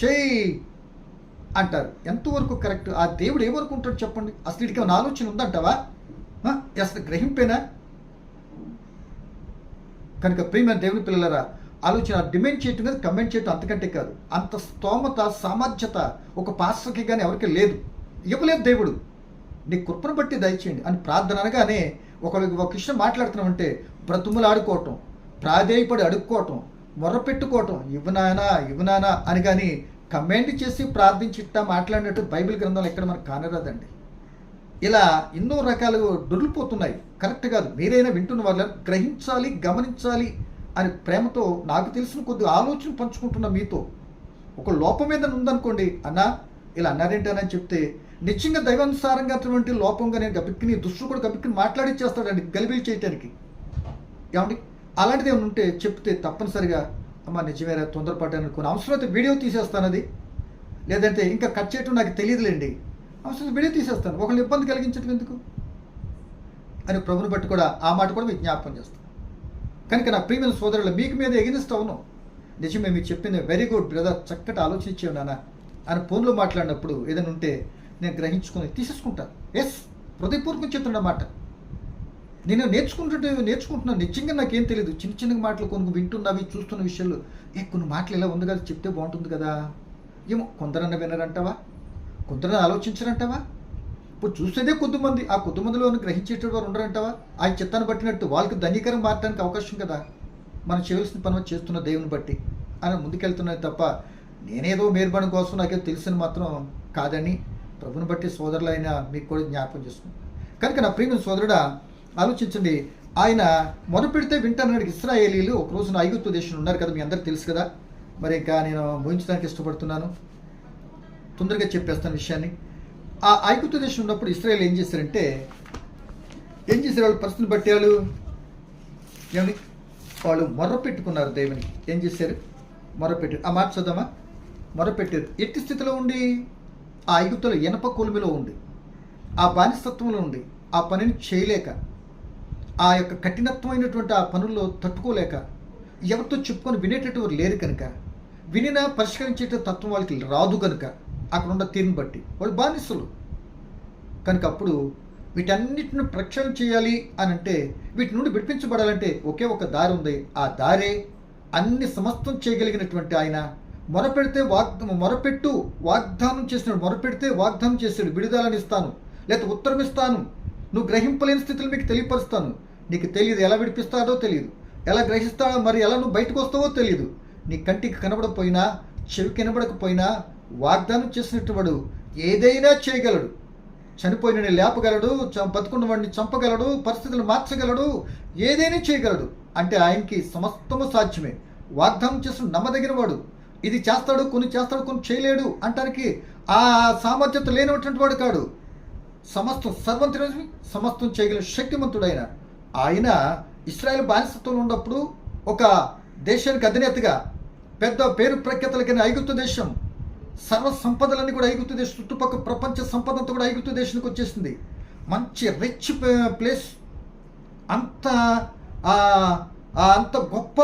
చేయి అంటారు. ఎంతవరకు కరెక్ట్? ఆ దేవుడు ఏమరకు ఉంటాడు చెప్పండి? అసలు ఇటుకే నా ఆలోచన ఉందంటావా? అసలు గ్రహింపేనా? కనుక ప్రియమైన దేవుని పిల్లలరా, ఆలోచన డిమాండ్ చేయటం కాదు, కమెంట్ చేయటం అంతకంటే కాదు. అంత స్తోమత సామర్థ్యత ఒక పాస్టర్కి కానీ ఎవరికి లేదు, ఇవ్వలేదు దేవుడు. నీ కృపను బట్టి దయచేయండి అని ప్రార్థన అనగానే ఒక విషయం మాట్లాడుతున్నామంటే బ్రతుములాడుకోవటం, ప్రాధేయపడి అడుక్కోవటం, మొర్రపెట్టుకోవటం, ఇవ్వనానా అని కానీ కమెంట్ చేసి ప్రార్థించిట్టా మాట్లాడినట్టు బైబిల్ గ్రంథాలు ఎక్కడ మనకు కానరాదండి. ఇలా ఎన్నో రకాలు దొరికిపోతున్నాయి. కరెక్ట్ కాదు. మీరైనా వింటున్న వాళ్ళని గ్రహించాలి, గమనించాలి అని ప్రేమతో నాకు తెలిసిన కొద్ది ఆలోచన పంచుకుంటున్నా మీతో. ఒక లోపం ఏదైనా ఉందనుకోండి, అన్నా ఇలా అన్నారేంటని చెప్తే నిజంగా దైవానుసారంగా అటువంటి లోపంగా నేను గబిక్కిని దుష్టుడు కూడా గబిక్కిని మాట్లాడిచ్చేస్తాడండి గలిబిలి చేయటానికి. ఏమండి అలాంటిది ఏమైనా ఉంటే చెప్తే తప్పనిసరిగా అమ్మ నిజమేరా తొందరపాటు అనుకుని అవసరమైతే వీడియో తీసేస్తాను, అది లేదంటే ఇంకా కట్ చేయటం నాకు తెలియదులేండి, అవసరం వీడియో తీసేస్తాను, ఒకళ్ళు ఇబ్బంది కలిగించడం ఎందుకు అని ప్రభుని బట్టి కూడా ఆ మాట కూడా మీకు జ్ఞాపకం చేస్తాను. కనుక నా ప్రియమైన సోదరులు మీకు మీద ఎగినిస్ట్ అవును, నిజమే మీరు చెప్పింది వెరీ గుడ్ బ్రదర్, చక్కటి ఆలోచించేవి నాన్న అని ఫోన్లో మాట్లాడినప్పుడు ఏదైనా ఉంటే నేను గ్రహించుకొని తీసేసుకుంటాను. ఎస్, హృదయపూర్వకం చెప్తున్నమాట. నేను నేర్చుకుంటున్నాను, నిజంగా నాకేం తెలియదు. చిన్న చిన్న మాటలు కొన్ని వింటున్నవి చూస్తున్న విషయాలు కొన్ని మాటలు ఇలా ఉంది కదా, చెప్తే బాగుంటుంది కదా, ఏమో కొందరన్నా వినరంటావా, కొందరన్నా ఆలోచించరంటావా. ఇప్పుడు చూసేదే కొద్దిమంది, ఆ కొద్దిమందిలో గ్రహించేటప్పుడు వారు ఉండరంటావా. ఆయన చిత్తాన్ని బట్టినట్టు వాళ్ళకి ధన్యకరం మారడానికి అవకాశం కదా, మనం చేయవలసిన పని చేస్తున్న దేవుని బట్టి అని ముందుకెళ్తున్నది తప్ప నేనేదో మేర్పడం కోసం నాకేదో తెలిసిన మాత్రం కాదని ప్రభుని బట్టి సోదరులైన మీకు కూడా జ్ఞాపకం చేసుకున్నాను. కనుక నా ప్రియమైన సోదరుడా ఆలోచించండి, ఆయన మొదపెడితే వింటానన్నాడు. ఇశ్రాయేలీలు ఒక రోజున ఐగుప్తు దేశంలో ఉన్నారు కదా, మీ అందరికీ తెలుసు కదా. మరి ఇంకా నేను ముగించడానికి ఇష్టపడుతున్నాను, తొందరగా చెప్పేస్తాను విషయాన్ని. ఆ ఐగుప్తు దేశం ఉన్నప్పుడు ఇశ్రాయేల్ ఏం చేశారు వాళ్ళు పరిస్థితిని బట్టి ఏమని వాళ్ళు మొర్ర పెట్టుకున్నారు దేవునికి. ఏం చేశారు? మొరపెట్టారు. ఆ మాట చదవమా. మొరపెట్టారు. ఎట్టి స్థితిలో ఉండి? ఆ ఐగుప్తులో ఇనప కొలిమిలో ఉండి, ఆ బానిసత్వంలో ఉండి, ఆ పనిని చేయలేక, ఆ యొక్క కఠినత్వమైనటువంటి ఆ పనుల్లో తట్టుకోలేక, ఎవరితో చెప్పుకొని వినేటటువంటి లేరు కనుక, వినినా పరిష్కరించే తత్వం వాళ్ళకి రాదు కనుక, అక్కడ ఉన్న తీరుని బట్టి వాళ్ళు బానిసలు కనుక, అప్పుడు వీటన్నిటిని ప్రక్షాళన చేయాలి అని అంటే, వీటి నుండి విడిపించబడాలంటే ఒకే ఒక దారి ఉంది. ఆ దారే అన్ని సమస్తం చేయగలిగినటువంటి ఆయన. మొరపెడితే వాగ్దానం చేసినాడు. మొరపెడితే వాగ్దానం చేశాడు, విడుదలని ఇస్తాను, లేకపోతే ఉత్తరం ఇస్తాను, నువ్వు గ్రహింపలేని స్థితిలో మీకు తెలియపరుస్తాను. నీకు తెలియదు, ఎలా విడిపిస్తాడో తెలియదు, ఎలా గ్రహిస్తాడో, మరి ఎలా నువ్వు బయటకు వస్తావో తెలియదు. నీ కంటికి కనబడకపోయినా, చెవికి కనబడకపోయినా వాగ్దానం చేసినట్టు వాడు ఏదైనా చేయగలడు. చనిపోయిన లేపగలడు, బతుకున్న వాడిని చంపగలడు, పరిస్థితులు మార్చగలడు, ఏదైనా చేయగలడు. అంటే ఆయనకి సమస్తము సాధ్యమే. వాగ్దానం చేసిన నమ్మదగిన వాడు. ఇది చేస్తాడు, కొన్ని చేస్తాడు, కొన్ని చేయలేడు అంటానికి ఆ సామర్థ్యత లేనటువంటి వాడు కాడు. సమస్తం చేయగల శక్తిమంతుడైన ఆయన ఇశ్రాయేల్ బానిసత్వంలో ఉన్నప్పుడు ఒక దేశానికి అధినేతగా పెద్ద పేరు ప్రఖ్యాతలు కలిగిన ఐగుప్తు దేశం, సర్వ సంపదలన్నీ కూడా ఐగుప్తు దేశం, చుట్టుపక్కల ప్రపంచ సంపద అంతా కూడా ఐగుప్తు దేశానికి వచ్చేసింది. మంచి రిచ్ ప్లేస్, అంత గొప్ప,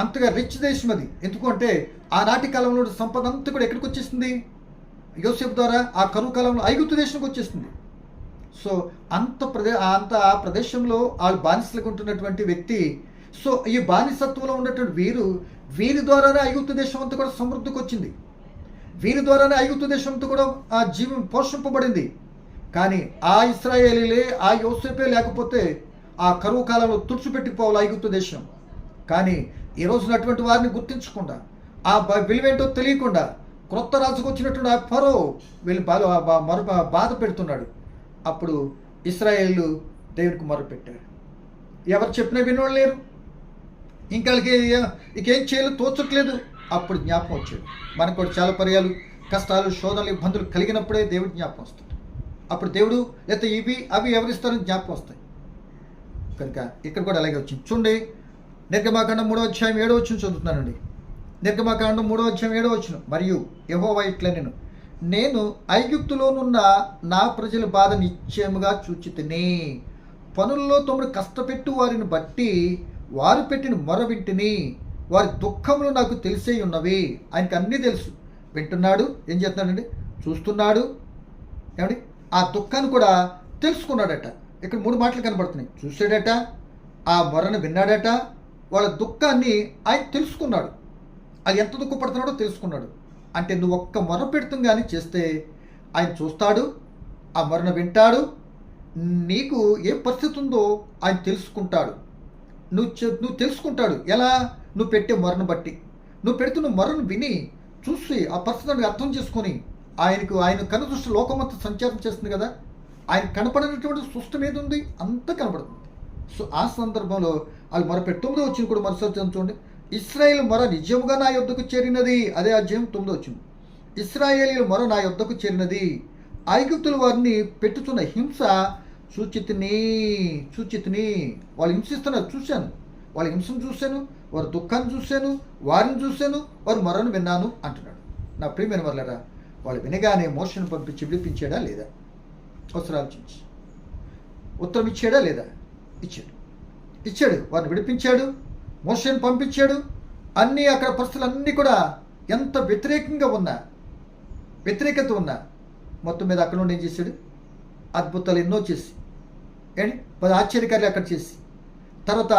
అంతగా రిచ్ దేశం అది. ఎందుకంటే ఆనాటి కాలంలో సంపద అంతా కూడా ఎక్కడికి వచ్చేసింది? యోసేపు ద్వారా ఆ కరువు కాలంలో ఐగుప్తు దేశానికి వచ్చేసింది. సో ఆ ప్రదేశంలో వాళ్ళు బానిసలుగా ఉంటున్నటువంటి వ్యక్తి. సో ఈ బానిసత్వంలో ఉన్నటువంటి వీరి ద్వారానే ఐగుప్తు దేశం అంతా కూడా సమృద్ధికి వచ్చింది. వీరి ద్వారానే ఐగుప్తు దేశం అంతా కూడా ఆ జీవం పోషింపబడింది. కానీ ఆ ఇశ్రాయేలీలే, ఆ యోసేపే లేకపోతే ఆ కరువు కాలంలో తుడిచిపెట్టిపోవాలి ఐగుప్తు దేశం. కానీ ఈ రోజున అటువంటి వారిని గుర్తించకుండా, ఆ విలువేంటో తెలియకుండా, క్రొత్త రాజుకు వచ్చినటువంటి ఆ ఫరో వీళ్ళు బాధ పెడుతున్నాడు. అప్పుడు ఇశ్రాయేలు దేవునికి మొరపెట్టారు. ఎవరు చెప్పినా వినోళ్ళు లేరు, ఇంకా ఇకేం చేయాలో తోచట్లేదు. అప్పుడు జ్ఞాపకం వచ్చాడు. మనకు కూడా చాలా పర్యాలు కష్టాలు, శోధనలు, ఇబ్బందులు కలిగినప్పుడే దేవుడు జ్ఞాపకం వస్తుంది. అప్పుడు దేవుడు లేకపోతే ఇవి అవి ఎవరిస్తారని జ్ఞాపకం వస్తాయి. కనుక ఇక్కడ కూడా అలాగే వచ్చింది. చూడండి, నిర్గమాకాండం 3వ అధ్యాయం 7వ వచనం చదువుతున్నానండి. నిర్గమాకాండం 3వ అధ్యాయం 7వ వచనం. మరియు యెహోవా ఇట్లా నేను ఐగుప్తులోనున్న నా ప్రజల బాధ నిశ్చయముగా చూచితిని. పనుల్లో తమను కష్టపెట్టు వారిని బట్టి వారు పెట్టిన మొర వింటిని. వారి దుఃఖములు నాకు తెలిసే ఉన్నవి. ఆయనకి అన్నీ తెలుసు. వింటున్నాడు, ఏం చేస్తున్నాడండి? చూస్తున్నాడు. ఏమండి? ఆ దుఃఖాన్ని కూడా తెలుసుకున్నాడట. ఇక్కడ 3 మాటలు కనబడుతున్నాయి. చూశాడట, ఆ మొరను విన్నాడట, వాళ్ళ దుఃఖాన్ని ఆయన తెలుసుకున్నాడు. అది ఎంత దుఃఖపడుతున్నాడో తెలుసుకున్నాడు. అంటే నువ్వు ఒక్క మొర పెడుతుంది కానీ చేస్తే ఆయన చూస్తాడు, ఆ మొరను వింటాడు, నీకు ఏ పరిస్థితి ఉందో ఆయన తెలుసుకుంటాడు. నువ్వు తెలుసుకుంటాడు. ఎలా? నువ్వు పెట్టే మొరను బట్టి. నువ్వు పెడుతున్న మొరను విని చూసి ఆ పరిస్థితిని అర్థం చేసుకొని ఆయన కనుదృష్టి లోకమంతా సంచారం చేస్తుంది కదా. ఆయన కనపడినటువంటి సృష్టి మీద ఉంది, అంతా కనపడుతుంది. సో ఆ సందర్భంలో వాళ్ళు మొరపెట్టి 9వ వచనం కూడా మరోసారి చూడండి. ఇశ్రాయేలు మొర నిజముగా నా యొద్దకు చేరినది. అదే అధ్యాయం 9వ వచనం. ఇశ్రాయేలీల మొర నా యొద్దకు చేరినది. ఐగుప్తుల వారిని పెట్టుతున్న హింస చూచితిని వాళ్ళు హింసిస్తున్నారు, చూశాను, వాళ్ళ హింసను చూశాను, వారి దుఃఖాన్ని చూశాను, వారిని చూశాను, వారి మొరను విన్నాను అంటున్నాడు. నా ప్రియమైన వాళ్ళరా, వాళ్ళు వినగానే మోషను పంపించి విడిపించాడా లేదా? ఒకసారి ఆలోచించి ఉత్తరం ఇచ్చాడా లేదా? ఇచ్చాడు. వారిని విడిపించాడు, మోషను పంపించాడు. అన్నీ అక్కడ పరిస్థితులు అన్నీ కూడా ఎంత వ్యతిరేకత ఉన్నా మొత్తం మీద అక్కడ నుండి ఏం చేశాడు? అద్భుతాలు ఎన్నో చేసి 10 ఆశ్చర్యకార్యాలు అక్కడ చేసి, తర్వాత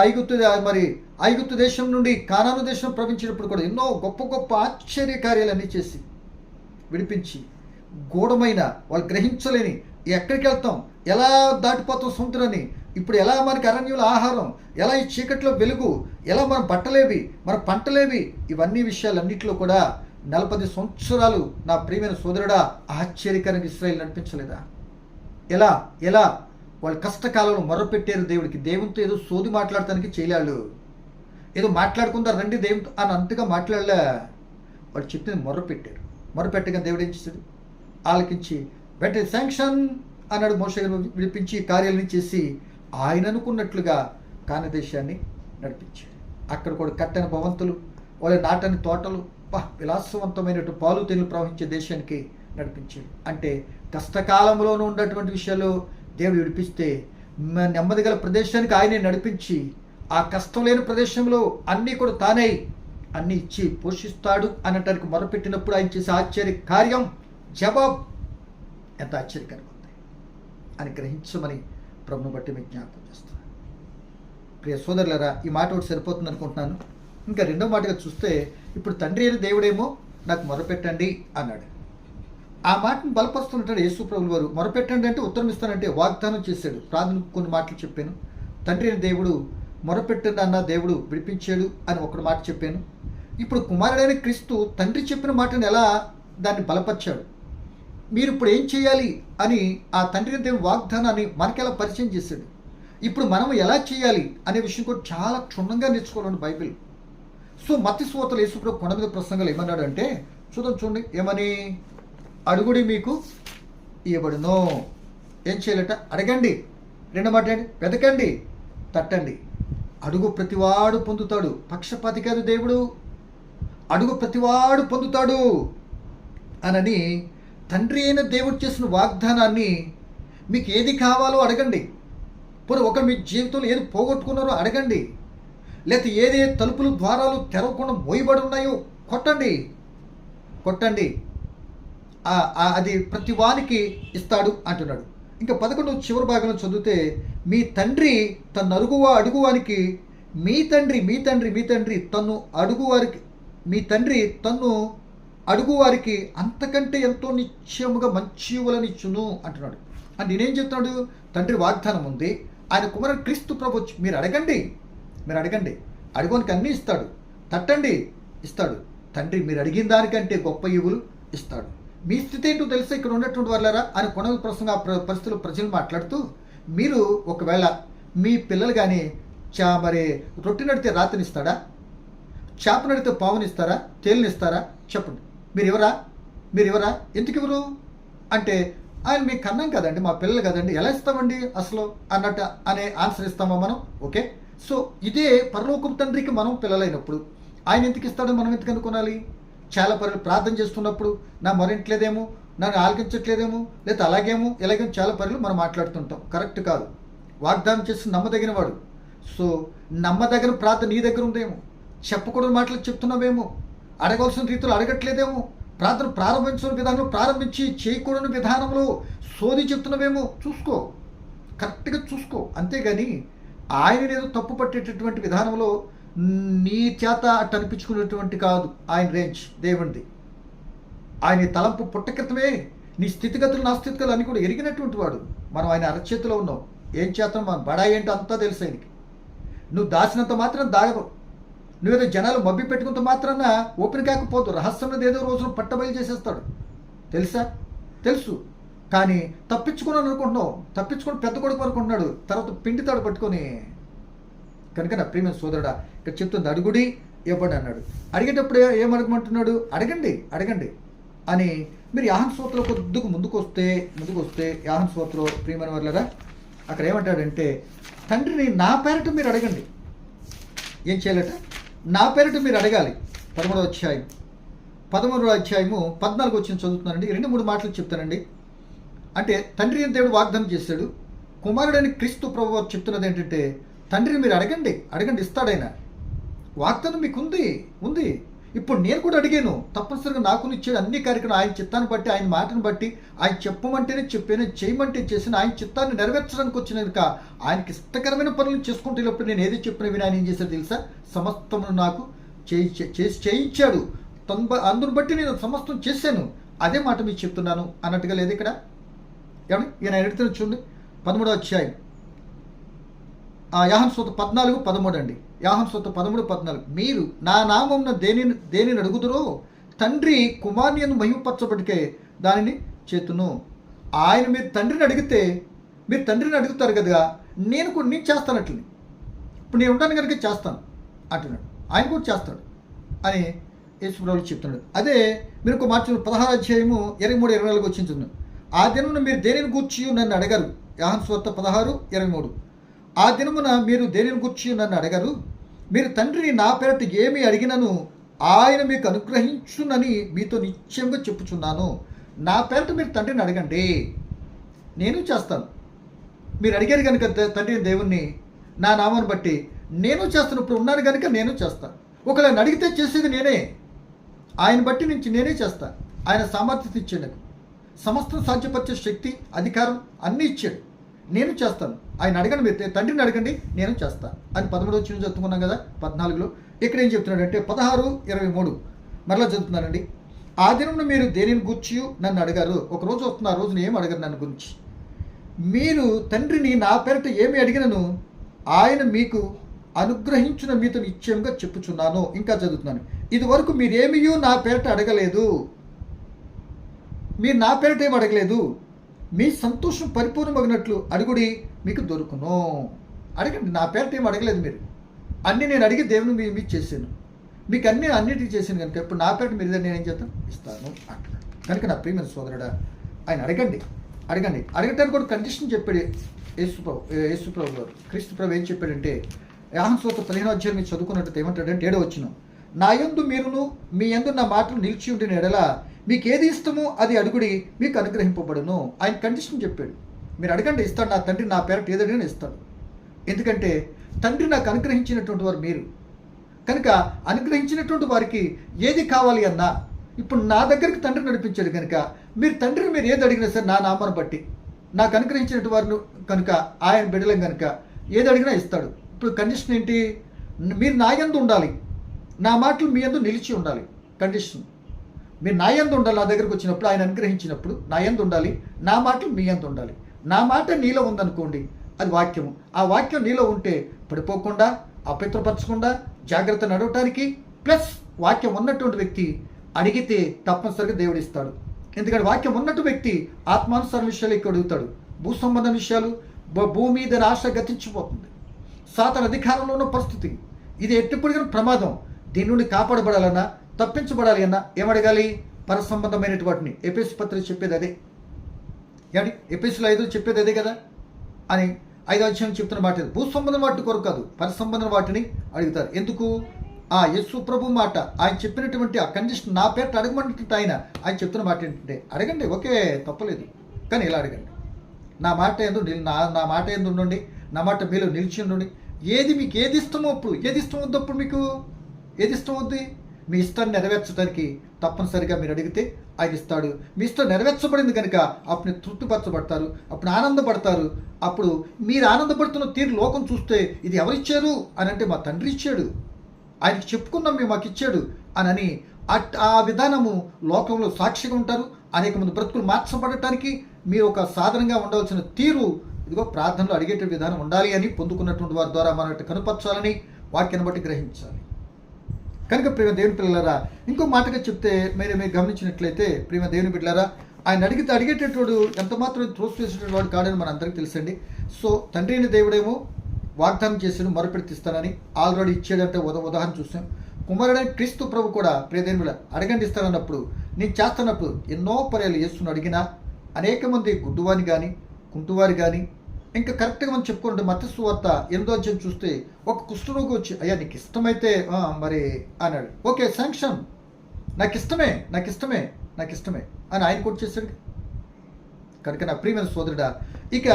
ఐగుప్తు దేశం నుండి కానాను దేశం ప్రవేశించినప్పుడు కూడా ఎన్నో గొప్ప గొప్ప ఆశ్చర్యకార్యాలన్నీ చేసి విడిపించి, గూఢమైన వాళ్ళు గ్రహించలేని ఎక్కడికి వెళ్తాం, ఎలా దాటిపోతాం సముద్రాన్ని, ఇప్పుడు ఎలా మనకి అరణ్యంలో ఆహారం, ఎలా ఈ చీకట్లో వెలుగు, ఎలా మన బట్టలేవి, మన పంటలేవి, ఇవన్నీ విషయాలన్నింటిలో కూడా 40 సంవత్సరాలు నా ప్రియమైన సోదరుడా ఆశ్చర్యకరంగా ఇశ్రాయేలు నడిపించలేదా? ఎలా వాళ్ళు కష్టకాలంలో మొర్రపెట్టారు దేవుడికి. దేవునితో ఏదో సోది మాట్లాడటానికి చేయలేళ్ళు, ఏదో మాట్లాడుకుందారు రండి దేవునితో అని అంతగా మాట్లాడలే. వాళ్ళు చెప్పింది మొర్రపెట్టారు. మొర్రపెట్టగా దేవుడు ఏం చేశాడు? ఆలకించి వెంటనే శాంక్షన్ అన్నాడు. మోషే విడిపించి కార్యాలను చేసి ఆయన అనుకున్నట్లుగా కానాను దేశాన్ని నడిపించాడు. అక్కడ కూడా కట్టని భవంతులు, వాళ్ళ నాటని తోటలు, విలాసవంతమైనట్టు పాలు తేనెలు ప్రవహించే దేశానికి నడిపించాడు. అంటే కష్టకాలంలోనూ ఉన్నటువంటి విషయాలు దేవుడు విడిపిస్తే నెమ్మది గల ప్రదేశానికి ఆయనే నడిపించి, ఆ కష్టం లేని ప్రదేశంలో అన్నీ కూడా తానే అన్నీ ఇచ్చి పోషిస్తాడు అనటానికి మొరపెట్టినప్పుడు ఆయన చేసే ఆశ్చర్య కార్యం జవాబు ఎంత ఆశ్చర్యకరంగా ఉంది అని గ్రహించమని ప్రభుని బట్టి మీకు జ్ఞాపకం చేస్తున్నాను. ప్రియ సోదరులారా, ఈ మాట ఒకటి సరిపోతుంది అనుకుంటున్నాను. ఇంకా రెండో మాటగా చూస్తే, ఇప్పుడు తండ్రి అయిన దేవుడేమో నాకు మొరపెట్టండి అన్నాడు. ఆ మాటను బలపరుస్తున్నట్టు యేసు ప్రభువు వారు మొరపెట్టండి అంటే ఉత్తరం ఇస్తానంటే వాగ్దానం చేశాడు. ప్రార్థన కొన్ని మాటలు చెప్పాను. తండ్రి అయిన దేవుడు మొరపెట్టండి అన్న దేవుడు విడిపించాడు అని ఒకటి మాట చెప్పాను. ఇప్పుడు కుమారుడైన క్రీస్తు తండ్రి చెప్పిన మాటను ఎలా దాన్ని బలపరిచాడు, మీరు ఇప్పుడు ఏం చేయాలి అని ఆ తండ్రి దేవుని వాగ్దానాన్ని మనకెలా పరిచయం చేశాడు. ఇప్పుడు మనం ఎలా చేయాలి అనే విషయం కూడా చాలా క్షుణ్ణంగా నేర్చుకోవాలని బైబిల్. సో మత్తయి సువార్తలో యేసుప్రభు కొండ మీద ప్రసంగాలు ఏమన్నాడు అంటే చూడండి, ఏమని? అడుగుడి మీకు ఇవ్వబడును. ఏం చేయాలట? అడగండి. రెండో మాట ఏంటి? వెతకండి, తట్టండి. అడుగు ప్రతివాడు పొందుతాడు. పక్షపాతి కాదు దేవుడు. అడుగు ప్రతివాడు పొందుతాడు అనని తండ్రి అయిన దేవుడు చేసిన వాగ్దానాన్ని, మీకు ఏది కావాలో అడగండి. పోనీ ఒకరు మీ జీవితంలో ఏది పోగొట్టుకున్నారో అడగండి. లేకపోతే ఏదే తలుపులు ద్వారాలు తెరవకుండా మోయబడి ఉన్నాయో కొట్టండి. అది ప్రతి వానికి ఇస్తాడు అంటున్నాడు. ఇంకా 11 చివరి భాగంలో చదివితే, మీ తండ్రి తను అడుగువానికి మీ తండ్రి తను అడుగువారికి అంతకంటే ఎంతో నిశ్చయముగా మంచి ఇవ్వాలనిచ్చును అంటున్నాడు. అంటే నేనేం చెప్తున్నాడు? తండ్రి వాగ్దానం ఉంది, ఆయన కుమారుడు క్రీస్తు ప్రభు వచ్చి మీరు అడగండి, అడుగునికి అన్నీ ఇస్తాడు, తట్టండి ఇస్తాడు. తండ్రి మీరు అడిగిన దానికంటే గొప్ప ఈవులు ఇస్తాడు. మీ స్థితి ఏంటో తెలుసా ఇక్కడ ఉన్నటువంటి వాళ్ళారా అని కొన ప్రసంగ పరిస్థితులు ప్రజలు మాట్లాడుతూ, మీరు ఒకవేళ మీ పిల్లలు కానీ రొట్టె నడితే రాత్రినిస్తాడా, చేప నడితే పావునిస్తారా, తేలినిస్తారా? చెప్పండి. మీరు ఎవరా ఎందుకు ఇవ్వరు అంటే, ఆయన మీకు కన్నాం కదండి, మా పిల్లలు కదండి, ఎలా ఇస్తామండి అసలు అన్నట్టు అనే ఆన్సర్ ఇస్తామా మనం? ఓకే. సో ఇదే పరలోకపు తండ్రికి మనం పిల్లలైనప్పుడు ఆయన ఎందుకు ఇస్తాడో మనం ఎందుకు అనుకోనాలి? చాలా పనులు ప్రార్థన చేస్తున్నప్పుడు నా మొరింట్లేదేమో, నన్ను ఆలకించట్లేదేమో, లేదా అలాగేమో ఇలాగేమో చాలా పనులు మనం మాట్లాడుతుంటాం. కరెక్ట్ కాదు. వాగ్దానం చేసి నమ్మదగిన వాడు. సో నమ్మదగిన ప్రార్థన నీ దగ్గర ఉందేమో, చెప్పకూడని మాటలు చెప్తున్నావేమో, అడగవలసిన రీతిలో అడగట్లేదేమో, ప్రార్థన ప్రారంభించిన విధానంలో ప్రారంభించి చేయకూడని విధానంలో సోది చెప్తున్నావేమో. చూసుకో, కరెక్ట్గా చూసుకో. అంతేగాని ఆయన ఏదో తప్పు పట్టేటటువంటి విధానంలో నీ చేత అట్టు అనిపించుకునేటువంటి కాదు ఆయన రేంజ్ దేవునిది. ఆయన తలంపు పుట్టక్రితమే నీ స్థితిగతులు నా స్థితిగతులు అని కూడా ఎరిగినటువంటి వాడు. మనం ఆయన అరచేతిలో ఉన్నాం. ఏం చేస్తాం, మన బడాయి ఏంటో అంతా తెలుసు ఆయనకి. నువ్వు దాచినంత మాత్రం దాగదు. నువ్వేదో జనాలు మబ్బి పెట్టుకున్నంత మాత్రాన ఓపెన్ కాకపోదు. రహస్యంలో ఏదో రోజున పట్టబయలు చేసేస్తాడు. తెలుసు. కానీ తప్పించుకున్నాను అనుకుంటున్నావు. తప్పించుకొని పెద్ద కొడుకు అనుకుంటున్నాడు, తర్వాత పిండితాడు పట్టుకొని. కనుక నా ప్రియమైన సోదరుడా, ఇక్కడ చెప్తుంది అడుగుడి ఇవ్వండి అన్నాడు. అడిగేటప్పుడు ఏమడగమంటున్నాడు? అడగండి అని. మీరు యాహన్ సూత్రలో కొద్దిగా ముందుకు వస్తే యాహన్ సూత్రలో ప్రియమైన వాళ్ళరా అక్కడ ఏమంటాడంటే, తండ్రిని నా పేరట మీరు అడగండి. ఏం చేయాలట? నా పేరట మీరు అడగాలి. 13వ అధ్యాయము 14 వచ్చిన చదువుతున్నానండి. 2-3 మాటలు చెప్తానండి. అంటే తండ్రి అని దేవుడు వాగ్దానం చేశాడు. కుమారుడని క్రీస్తు ప్రభువు చెప్తున్నది ఏంటంటే, తండ్రిని మీరు అడగండి, అడగండి, ఇస్తాడైనా. వాగ్దానం మీకు ఉంది. ఇప్పుడు నేను కూడా అడిగాను, తప్పనిసరిగా నాకు ఇచ్చాడు. అన్ని కార్యక్రమం ఆయన చిత్తాన్ని బట్టి, ఆయన మాటను బట్టి, ఆయన చెప్పమంటేనే చెప్పాను, చేయమంటే చేసిన, ఆయన చిత్తాన్ని నెరవేర్చడానికి వచ్చిన కనుక ఆయనకి ఇష్టకరమైన పనులు చేసుకుంటున్నప్పుడు నేను ఏది చెప్పిన విని ఆయన ఏం చేశాడు తెలుసా? సమస్తమును నాకు చేయించాడు. అందును బట్టి నేను సమస్తం చేశాను. అదే మాట మీకు చెప్తున్నాను అన్నట్టుగా లేదు ఇక్కడ. ఏమండి? ఈయన ఎడుతున్న చూడండి, 13వ అధ్యాయం, యోహాను సువార్త 14:13 అండి. యోహాను సువార్త 13:14. మీరు నా నామమున దేనిని అడుగుదురో తండ్రి కుమారుని యందు మహిమపరచబడికే దానిని చేతును. ఆయన మీరు తండ్రిని అడుగుతారు కదా, నేను చేస్తానట్లని. ఇప్పుడు నేను ఉంటాను కనుక చేస్తాను అంటున్నాడు. ఆయన కూడా చేస్తాడు అని యేసుప్రభువు చెప్తున్నాడు. అదే మీరు ఒక మాట 16వ అధ్యాయము 23-24 వచ్చింది. ఆ దినమున మీరు దేనిని గూర్చి నన్ను అడగరు. యోహాను సువార్త 16:23. ఆ దినమున మీరు దేనిని గూర్చి నన్ను అడగరు. మీరు తండ్రిని నా పేరట ఏమి అడిగినను ఆయన మీకు అనుగ్రహించునని మీతో నిశ్చయంగా చెప్పుచున్నాను. నా పేరట మీరు తండ్రిని అడగండి, నేను చేస్తాను. మీరు అడిగారు కనుక తండ్రి దేవుణ్ణి నా నామాన్ని బట్టి నేను చేస్తాను. ఇప్పుడు ఉన్నాను కనుక నేను చేస్తాను. ఒకవేళ అడిగితే చేసేది నేనే. ఆయన బట్టి నుంచి నేనే చేస్తాను. ఆయన సామర్థ్యత ఇచ్చాడు, సమస్తం సాధ్యపరిచే శక్తి, అధికారం అన్నీ ఇచ్చాడు. నేను చేస్తాను. ఆయన అడగండి, మీరు తండ్రిని అడగండి, నేను చేస్తాను అని 13వ వచనం చదువుకున్నాం కదా. 14లో ఇక్కడ ఏం చెప్తున్నాడంటే 16:23 మరలా చదువుతున్నానండి. ఆ దినం మీరు దేనిని గూర్చి నన్ను అడగారు. ఒక రోజు వస్తుంది, ఆ రోజున ఏం అడగరు నన్ను గురించి. మీరు తండ్రిని నా పేరట ఏమి అడిగినను ఆయన మీకు అనుగ్రహించిన మీతో నిశ్చయంగా చెప్పుచున్నాను. ఇంకా చదువుతున్నాను. ఇది వరకు మీరేమియూ నా పేరట అడగలేదు. మీరు నా పేరట ఏమి అడగలేదు. మీ సంతోషం పరిపూర్ణమగినట్లు అడుగుడి, మీకు దొరుకును. అడగండి, నా పేరట ఏమి అడగలేదు మీరు. అన్నీ నేను అడిగి దేవుని మీకు చేశాను, మీకు అన్నిటికీ చేశాను కనుక ఇప్పుడు నా పేరట మీరు నేనేం చేస్తాను, ఇస్తాను అంటున్నాడు. కనుక నా ప్రియమైన సోదరుడా, ఆయన అడగండి. అడగటానికి కూడా కండిషన్ చెప్పాడు యేసుప్రభు గారు. క్రీస్తు ప్రభు ఏం చెప్పాడంటే, యోహాను సువార్త 15వ అధ్యాయం మీరు చదువుకున్నట్టు ఏమంటాడంటే 7వ వచనం, నా యందు మీరును మీ యందు నా మాటలు నిలిచి ఉండిన ఎడల మీకు ఏది ఇష్టమో అది అడుగుడి, మీకు అనుగ్రహింపబడును. ఆయన కండిషన్ చెప్పాడు. మీరు అడగండి, ఇస్తాడు. నా తండ్రి నా పేరట ఏది అడిగినా ఇస్తాడు. ఎందుకంటే తండ్రి నాకు అనుగ్రహించినటువంటి వారు మీరు కనుక, అనుగ్రహించినటువంటి వారికి ఏది కావాలి అన్నా ఇప్పుడు నా దగ్గరికి తండ్రి నడిపించాడు కనుక, మీరు తండ్రిని మీరు ఏది అడిగినా సరే నా నామాన్ని బట్టి నాకు అనుగ్రహించినటువంటి వారిని కనుక, ఆయన బిడ్డలం కనుక ఏది అడిగినా ఇస్తాడు. ఇప్పుడు కండిషన్ ఏంటి? మీరు నా యందు ఉండాలి, నా మాటలు మీ యందు నిలిచి ఉండాలి. కండిషన్, మీరు నా యందు ఉండాలి. నా దగ్గరకు వచ్చినప్పుడు, ఆయన అనుగ్రహించినప్పుడు నా యందు ఉండాలి, నా మాటలు మీ యందు ఉండాలి. నా మాట నీలో ఉందనుకోండి, అది వాక్యం. ఆ వాక్యం నీలో ఉంటే పడిపోకుండా, అపవిత్రపరచకుండా జాగ్రత్త నడవటానికి, ప్లస్ వాక్యం ఉన్నటువంటి వ్యక్తి అడిగితే తప్పనిసరిగా దేవుడు ఇస్తాడు. ఎందుకంటే వాక్యం ఉన్నట్టు వ్యక్తి ఆత్మానుసార విషయాలు ఎక్కువ అడుగుతాడు. భూ సంబంధ విషయాలు, భూమి మీద ఆశ గతించిపోతుంది. సాతాను అధికారంలో ఉన్న పరిస్థితి ఇది. ఎట్టుపడిన ప్రమాదం. దీని నుండి కాపాడబడాలన్నా, తప్పించబడాలి అన్నా ఏమడగాలి? పర సంబంధమైనటువంటి వాటిని. ఎఫెసు పత్రిక చెప్పేది అదే. ఏమండి? ఎఫెసులో 5 చెప్పేది అదే కదా అని 5వ అధ్యాయం చెప్తున్న మాట. భూ సంబంధం వాటి కొరకు కాదు, పర సంబంధం వాటిని అడుగుతారు. ఎందుకు? యేసు ప్రభు మాట, ఆయన చెప్పినటువంటి ఆ కండిషన్, నా పేరు అడగమంటే ఆయన చెప్తున్న మాట ఏంటంటే, అడగండి, ఓకే, తప్పలేదు, కానీ ఇలా అడగండి. నా మాట నా మాట ఎందు ఉండండి, నా మాట మీలో నిలిచి ఉండండి. మీకు ఏది ఇష్టమో అప్పుడు, ఏది ఇష్టం వద్దు అప్పుడు, మీకు ఏది ఇష్టం వద్దు, మీ ఇష్టాన్ని నెరవేర్చడానికి తప్పనిసరిగా మీరు అడిగితే ఆయన ఇస్తాడు. మీ ఇష్టం నెరవేర్చబడింది కనుక అప్పుడు తృప్తిపరచబడతారు, అప్పుడు ఆనందపడతారు. అప్పుడు మీరు ఆనందపడుతున్న తీరు లోకం చూస్తే, ఇది ఎవరిచ్చారు అని అంటే, మా తండ్రి ఇచ్చాడు, ఆయనకి చెప్పుకున్నాం మేము, మాకు ఇచ్చాడు అని ఆ విధానము లోకంలో సాక్షిగా ఉంటారు. అనేక మంది బ్రతుకులు మార్చబడటానికి మీరు ఒక సాధనంగా ఉండవలసిన తీరు ఇదిగో ప్రార్థనలో అడిగేట విధానం ఉండాలి అని పొందుకున్నటువంటి వారి ద్వారా మనం కనుపరచాలని వాక్యాన్ని బట్టి గ్రహించాలి. కనుక ప్రేమ దేవుని పిల్లలారా, ఇంకో మాటగా చెప్తే మీరు గమనించినట్లయితే, ప్రేమ దేవుని బిడ్డలారా, ఆయన అడిగేటటువంటి ఎంత మాత్రం త్రోసివేసేటువంటి వాడు కాడని మన అందరికీ తెలుసండి. సో తండ్రి అయిన దేవుడేమో వాగ్దానం చేసాడు, మొరపెడితిస్తానని ఆల్రెడీ ఇచ్చాడంటే ఉదాహరణ చూసాం. కుమారుడైన క్రీస్తు ప్రభు కూడా ప్రియదేవుని బిడ్డ అడగండి ఇస్తానన్నప్పుడు, నేను చేస్తున్నప్పుడు ఎన్నో పర్యాలు యేసును అడిగినా అనేక మంది గుడ్డువాని కానీ కుంటువారు కానీ ఇంకా కరెక్ట్గా మనం చెప్పుకుంటే మత్తయి సువార్త 8వ అధ్యాయం చూస్తే ఒక కుష్ఠరోగి వచ్చి, అయ్యా నీకు ఇష్టమైతే మరి అన్నాడు. ఓకే, శాంక్షన్, నాకు ఇష్టమే అని ఆయన కూడా చేశాడు. కనుక నా ప్రియమైన సోదరుడా, ఇక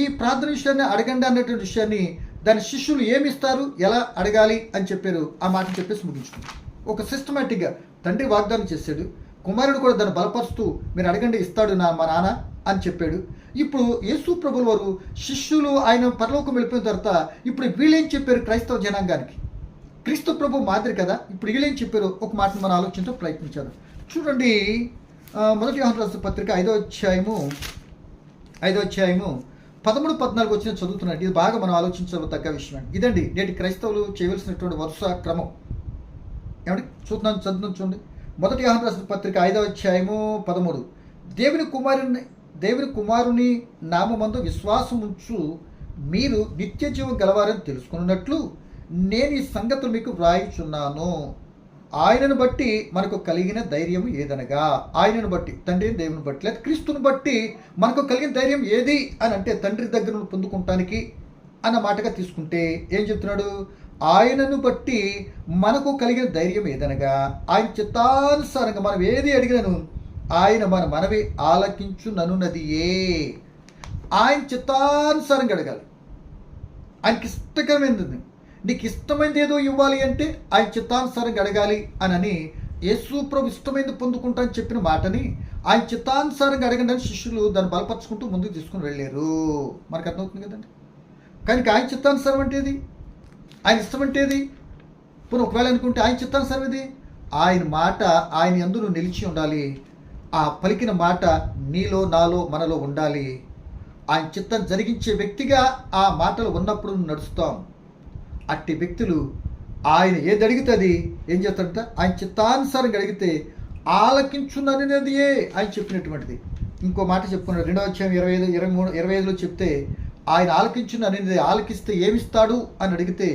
ఈ ప్రార్థన విషయాన్ని అడగండి అన్నటువంటి విషయాన్ని దాని శిష్యులు ఏమి ఇస్తారు, ఎలా అడగాలి అని చెప్పారు. ఆ మాట చెప్పేసి ముగించుకున్నారు. ఒక సిస్టమేటిక్గా తండ్రి వాగ్దానం చేశాడు, కుమారుడు కూడా దాన్ని బలపరుస్తూ మీరు అడగండి ఇస్తాడు మా నాన్న అని చెప్పాడు. ఇప్పుడు యేసు ప్రభుల వారు శిష్యులు ఆయన పరలోకం వెళ్ళిపోయిన తర్వాత ఇప్పుడు వీళ్ళేం చెప్పారు క్రైస్తవ జనాంగానికి? క్రీస్తు ప్రభు మాదిరి కదా, ఇప్పుడు వీళ్ళేం చెప్పారు ఒక మాటను మనం ఆలోచించడం ప్రయత్నించారు. చూడండి, మొదటి యోహాను రాసిన పత్రిక 5వ అధ్యాయము 13-14 వచ్చిన చదువుతున్నాడు. ఇది బాగా మనం ఆలోచించదగ్గ విషయం. ఇదండి నేటి క్రైస్తవులు చేయవలసినటువంటి వరుస క్రమం. ఏమండి చదువుతున్నాను చూడండి. మొదటి యోహాను రాసిన పత్రిక 5వ అధ్యాయము 13. దేవుని కుమారుని నామమందు విశ్వాసముంచు మీరు నిత్య జీవం గలవారని తెలుసుకున్నట్లు నేను ఈ సంగతులు మీకు వ్రాయిచున్నాను. ఆయనను బట్టి మనకు కలిగిన ధైర్యం ఏదనగా, ఆయనను బట్టి తండ్రి దేవుని బట్టి లేదా క్రీస్తుని బట్టి మనకు కలిగిన ధైర్యం ఏది అని అంటే తండ్రి దగ్గర నుండి పొందుకుంటానికి అన్న మాటగా తీసుకుంటే ఏం చెప్తున్నాడు? ఆయనను బట్టి మనకు కలిగిన ధైర్యం ఏదనగా ఆయన చిత్తానుసారంగా మనం ఏది అడిగినను ఆయన మన మనవి ఆలకించుననున్నదియే. ఆయన చిత్తానుసారంగా అడగాలి. ఆయనకి ఇష్టకరమైనది, నీకు ఇష్టమైనది ఏదో ఇవ్వాలి అంటే ఆయన చిత్తానుసారంగా అడగాలి అని యేసు ప్రభు ఇష్టమైనది పొందుకుంటా అని చెప్పిన మాటని ఆయన చిత్తానుసారంగా అడగండి అని శిష్యులు దాన్ని బలపరుచుకుంటూ ముందుకు తీసుకుని వెళ్ళారు. మనకు అర్థమవుతుంది కదండి. కానీ ఆయన చిత్తానుసారం అంటే ఏది, ఆయన ఇష్టం అంటే ఏది? ఇప్పుడు ఒకవేళ అనుకుంటే ఆయన చిత్తానుసారం ఏది? ఆయన మాట ఆయన యందు నువ్వు నిలిచి ఉండాలి. ఆ పలికిన మాట నీలో నాలో మనలో ఉండాలి. ఆయన చిత్తం జరిగించే వ్యక్తిగా ఆ మాటలు ఉన్నప్పుడు నడుస్తాం. అట్టి వ్యక్తులు ఆయన ఏది అడిగితే అది ఏం చేస్తాడంట? ఆయన చిత్తానుసారంగా అడిగితే ఆలకించుననేదియే ఆయన చెప్పినటువంటిది. ఇంకో మాట చెప్పుకున్నాడు 2వ అధ్యాయం 25 చెప్తే ఆయన ఆలకించును అనేది ఆలకిస్తే ఏమిస్తాడు అని అడిగితే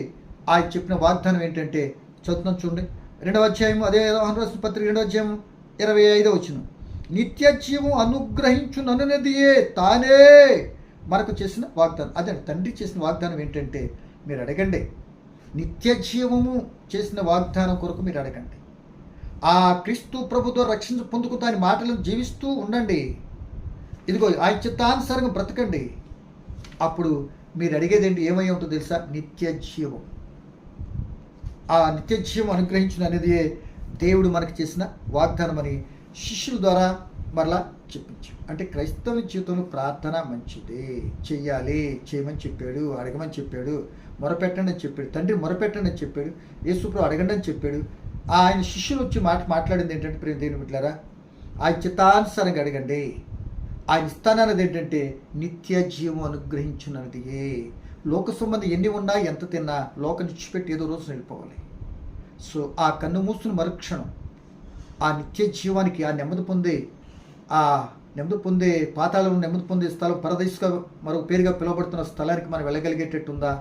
ఆయన చెప్పిన వాగ్దానం ఏంటంటే చదువుతున్నాం చూడండి. 2వ అధ్యాయం అదే యోహాను రాసిన పత్రిక 2వ అధ్యాయం 25 వచనం. నిత్య జీవం అనుగ్రహించుననేదియే తానే మనకు చేసిన వాగ్దానం. అదే తండ్రి చేసిన వాగ్దానం ఏంటంటే మీరు అడగండి. నిత్య జీవము చేసిన వాగ్దానం కొరకు మీరు అడగండి. ఆ క్రీస్తు ప్రభుతో రక్షణ పొందుకు దాని మాటలను జీవిస్తూ ఉండండి. ఇదిగో ఆయన చిత్తానుసారంగా బ్రతకండి. అప్పుడు మీరు అడిగేదేంటి ఏమై ఉంటుందో తెలుసా? నిత్య జీవం. ఆ నిత్య జీవం అనుగ్రహించిన అనేది దేవుడు మనకు చేసిన వాగ్దానం అని శిష్యుల ద్వారా మరలా చెప్పించాడు. అంటే క్రైస్తవ జీవితంలో ప్రార్థన మంచిదే, చెయ్యాలి, చేయమని చెప్పాడు, అడగమని చెప్పాడు, మొరపెట్టండి అని చెప్పాడు, తండ్రి మొరపెట్టండి అని చెప్పాడు, యేసు ప్రభు అడగండి అని చెప్పాడు. ఆయన శిష్యులు వచ్చి మాట్లాడింది ఏంటంటే ప్రేమ దేవుని బిడ్డలారా, ఆయన చిత్తానుసారంగా అడగండి. ఆయన ఇస్తానన్నది ఏంటంటే నిత్య జీవం అనుగ్రహించున్నది. లోక సంబంధం ఎన్ని ఉన్నా ఎంత తిన్నా లోక నిచ్చిపెట్టి ఏదో రోజు వెళ్ళిపోవాలి. సో ఆ కన్ను మూసుకుని మరుక్షణం ఆ నిత్య జీవానికి ఆ నెమ్మది పొందే పాతాళంలో నెమ్మది పొందే స్థలం పరదేశంగా మరో పేరుగా పిలువబడుతున్న స్థలానికి మనం వెళ్ళగలిగేటట్టుందా?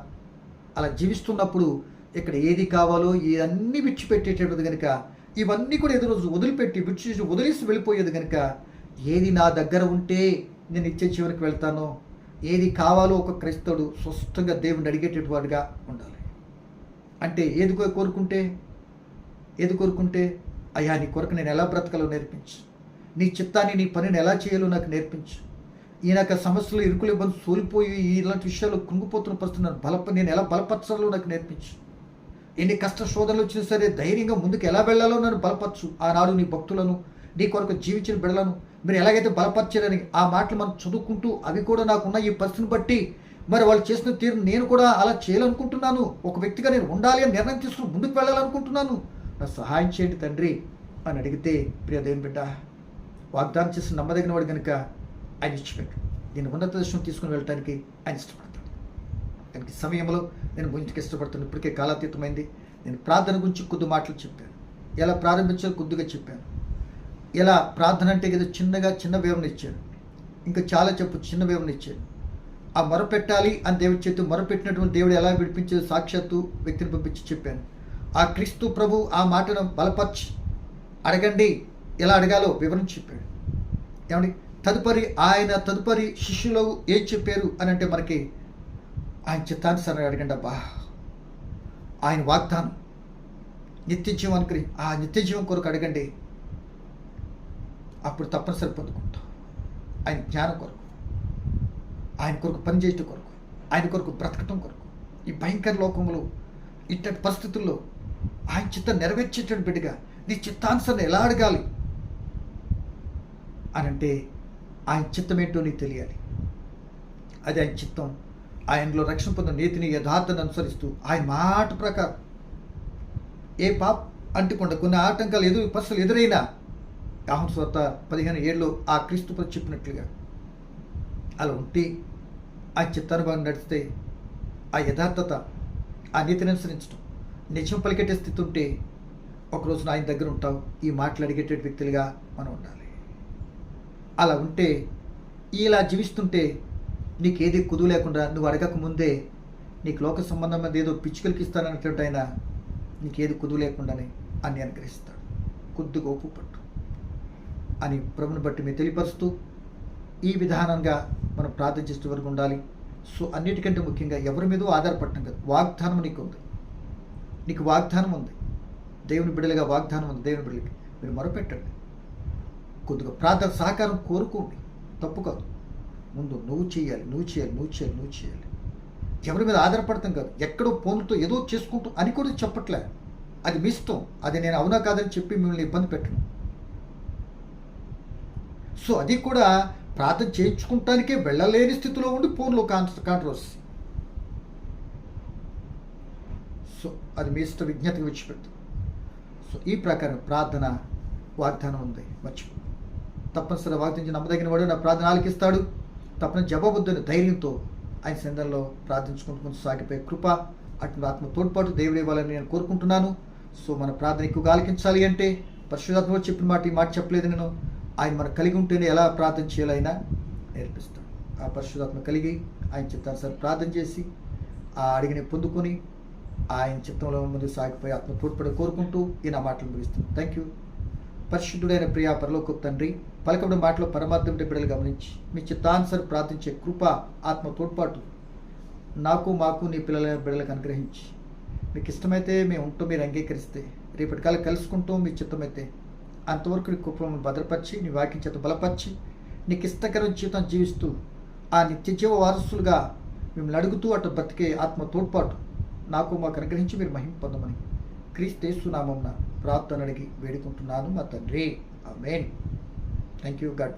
అలా జీవిస్తున్నప్పుడు ఇక్కడ ఏది కావాలో ఇవన్నీ విడిచిపెట్టేటది కనుక ఇవన్నీ కూడా ఏదో రోజు వదిలేసి వెళ్ళిపోయేది కనుక ఏది నా దగ్గర ఉంటే నేను నిత్య జీవానికి వెళ్తానో, ఏది కావాలో ఒక క్రైస్తవుడు స్పష్టంగా దేవుని అడిగేటటువంటి వాడుగా ఉండాలి. అంటే ఏది కోరుకుంటే అయ్యా నీ కొరకు నేను ఎలా బ్రతకాలో నేర్పించు, నీ చిత్తాన్ని నీ పనిని ఎలా చేయాలో నాకు నేర్పించు, ఈ నాకు సమస్యలు ఇరుకులు ఇబ్బంది సోలిపోయి ఇలాంటి విషయాలు కృంగిపోతున్న పరిస్థితులను నేను ఎలా బలపరచాలో నాకు నేర్పించు, ఎన్ని కష్ట శోధనలు వచ్చినా సరే ధైర్యంగా ముందుకు ఎలా వెళ్ళాలో నన్ను బలపరచు. ఆనాడు నీ భక్తులను నీ కొరకు జీవించిన బిడ్డలను మీరు ఎలాగైతే బలపరిచారని ఆ మాటలు మనం చదువుకుంటూ అవి కూడా నాకున్న ఈ పరిస్థితిని బట్టి మరి వాళ్ళు చేసిన తీరు నేను కూడా అలా చేయాలనుకుంటున్నాను, ఒక వ్యక్తిగా నేను ఉండాలి అని నిర్ణయం తీసుకుని ముందుకు వెళ్ళాలనుకుంటున్నాను, నాకు సహాయం చేయండి తండ్రి అని అడిగితే ప్రియ దేవుని బిడ్డ వాగ్దానం చేసి నమ్మదగిన వాడు కనుక ఆయన ఇచ్చిపెట్టు. నేను ఉన్నత దర్శనం తీసుకుని వెళ్ళటానికి ఆయన ఇష్టపడతాను. కనుక ఈ సమయంలో నేను ముందుకు ఇష్టపడతాను. ఇప్పటికే కాలాతీతమైంది. నేను ప్రార్థన గురించి కొద్ది మాటలు చెప్పాను, ఎలా ప్రారంభించాలో కొద్దిగా చెప్పాను, ఎలా ప్రార్థన అంటే ఏదో చిన్న వివరణ ఇచ్చాను, ఇంకా చాలా చిన్న వివరణ ఇచ్చాను. ఆ మొరపెట్టాలి అని దేవుడి చేతి మొరపెట్టినటువంటి దేవుడు ఎలా విడిపించే సాక్షాత్తు వ్యక్తిని పంపించి చెప్పాను. ఆ క్రీస్తు ప్రభు ఆ మాటను బలపరిచి అడగండి ఎలా అడగాలో వివరించి చెప్పాడు. ఏమండి తదుపరి శిష్యులు ఏం చెప్పారు అని అంటే మనకి ఆయన చిత్తానుసారం అడగండి అబ్బా. ఆయన వాగ్దానం నిత్యజీవం ఆ నిత్యజీవం కొరకు అడగండి. అప్పుడు తప్పనిసరి పొందుకుంటాం. ఆయన జ్ఞానం కొరకు, ఆయన కొరకు పనిచేయటం కొరకు, ఆయన కొరకు బ్రతకటం కొరకు, ఈ భయంకర లోకంలో ఇట్టటి పరిస్థితుల్లో ఆయన చిత్తం నెరవేర్చేటువంటి బిడ్డగా నీ చిత్తానుసరణ ఎలా అడగాలి అని అంటే ఆయన చిత్తం ఏంటో నీకు తెలియాలి. అది ఆయన చిత్తం. ఆయనలో రక్షణ పొందిన నీతిని యథార్థను అనుసరిస్తూ ఆయన మాట ప్రకారం ఏ పాప అంటుకుండా కొన్ని ఆటంకాలు పరిస్థితులు ఎదురైనా యోహాను సువార్త 15:7 ఆ క్రీస్తు చెప్పినట్లుగా అలా ఉంటే ఆ చిత్తానుభవం నడిస్తే ఆ యథార్థత, ఆ నీతిని అనుసరించడం, నిజం పలికెట్టే స్థితి ఉంటే ఒకరోజు ఆయన దగ్గర ఉంటావు. ఈ మాటలు అడిగేట వ్యక్తులుగా మనం ఉండాలి. అలా ఉంటే ఇలా జీవిస్తుంటే నీకేది కుదువు లేకుండా నువ్వు అడగక ముందే నీకు లోక సంబంధమైన ఏదో పిచ్చుకలకి ఇస్తానన్నట్టు ఆయన నీకేది కుదువు లేకుండానే అన్ని అనుగ్రహిస్తాడు. కొద్దిగా ఓపు పట్టు అని ప్రభుని బట్టి మీరు తెలియపరుస్తూ ఈ విధానంగా మనం ప్రార్థన చేసే వరకు ఉండాలి. సో అన్నిటికంటే ముఖ్యంగా ఎవరి మీద ఆధారపడటం కాదు. వాగ్దానం నీకు ఉంది, నీకు వాగ్దానం ఉంది. దేవుని బిడ్డలుగా వాగ్దానం ఉంది. దేవుని బిడ్డలకి మీరు మొరపెట్టండి. కొద్దిగా ప్రార్థన సహకారం కోరుకోండి, తప్పు కాదు. ముందు నువ్వు చేయాలి. ఎవరి మీద ఆధారపడతాం కాదు. ఎక్కడో ఫోన్లతో ఏదో చేసుకుంటూ అని కూడా చెప్పట్లే. అది మీ ఇష్టం. అది నేను అవునా కాదని చెప్పి మిమ్మల్ని ఇబ్బంది పెట్టను. సో అది కూడా ప్రార్థన చేయించుకుంటానికే వెళ్ళలేని స్థితిలో ఉండి ఫోన్లో కాంట్రవర్సీ. సో అది మీ ఇష్ట విజ్ఞతగా విడిచిపెడతాం. సో ఈ ప్రకారం ప్రార్థన వాగ్దానం ఉంది, మర్చిపో. తప్పనిసరి వాగ్దానం నమ్మదగిన వాడు నా ప్రార్థన ఆలకిస్తాడు. తప్పని జవాబుద్దని ధైర్యంతో ఆయన సందర్లో ప్రార్థించుకుంటూ సాగిపోయే కృప అటు ఆత్మ తోడ్పాటు దేవుడు ఇవ్వాలని నేను కోరుకుంటున్నాను. సో మన ప్రార్థన ఎక్కువగా ఆలకించాలి అంటే పరిశుద్ధాత్మ చెప్పిన మాట ఈ మాట చెప్పలేదు నేను. ఆయన మనకు కలిగి ఉంటేనే ఎలా ప్రార్థన చేయాలైనా నేర్పిస్తాడు. ఆ పరిశుద్ధాత్మ కలిగి ఆయన చిత్తానుసారి ప్రార్థన చేసి ఆ అడిగిని పొందుకొని ఆయన చిత్తంలో ముందు సాగిపోయి ఆత్మ తోడ్పడి కోరుకుంటూ ఈ నా మాటలు ముగిస్తున్నాను. Thank you. పరిశుద్ధుడైన ప్రియా పరలోకపు తండ్రి, పలకబడిన మాటలో పరమార్థం బిడ్డలు గమనించి మీ చిత్తానుసారి ప్రార్థించే కృప ఆత్మ తోడ్పాటు మాకు నీ బిడ్డలకు అనుగ్రహించి మీకు ఇష్టమైతే మేము ఉంటూ మీరు అంగీకరిస్తే రేపటి కాలం కలుసుకుంటూ మీ చిత్తమైతే అంతవరకు నీ కృపను భద్రపరిచి నీ వాక్యం చేత బలపరిచి నీకు ఇష్టకరం జీవితం జీవిస్తూ ఆ నిత్యజీవ వారసులుగా మిమ్మల్ని అడుగుతూ అటు బ్రతికే ఆత్మ తోడ్పాటు మాకు అనుగ్రహించి మీరు మహిమ పొందమని క్రీస్తు యేసు నామమున ప్రార్థన అడిగి వేడుకుంటున్నాను మా తండ్రి. ఆమేన్. Thank you. గాడ్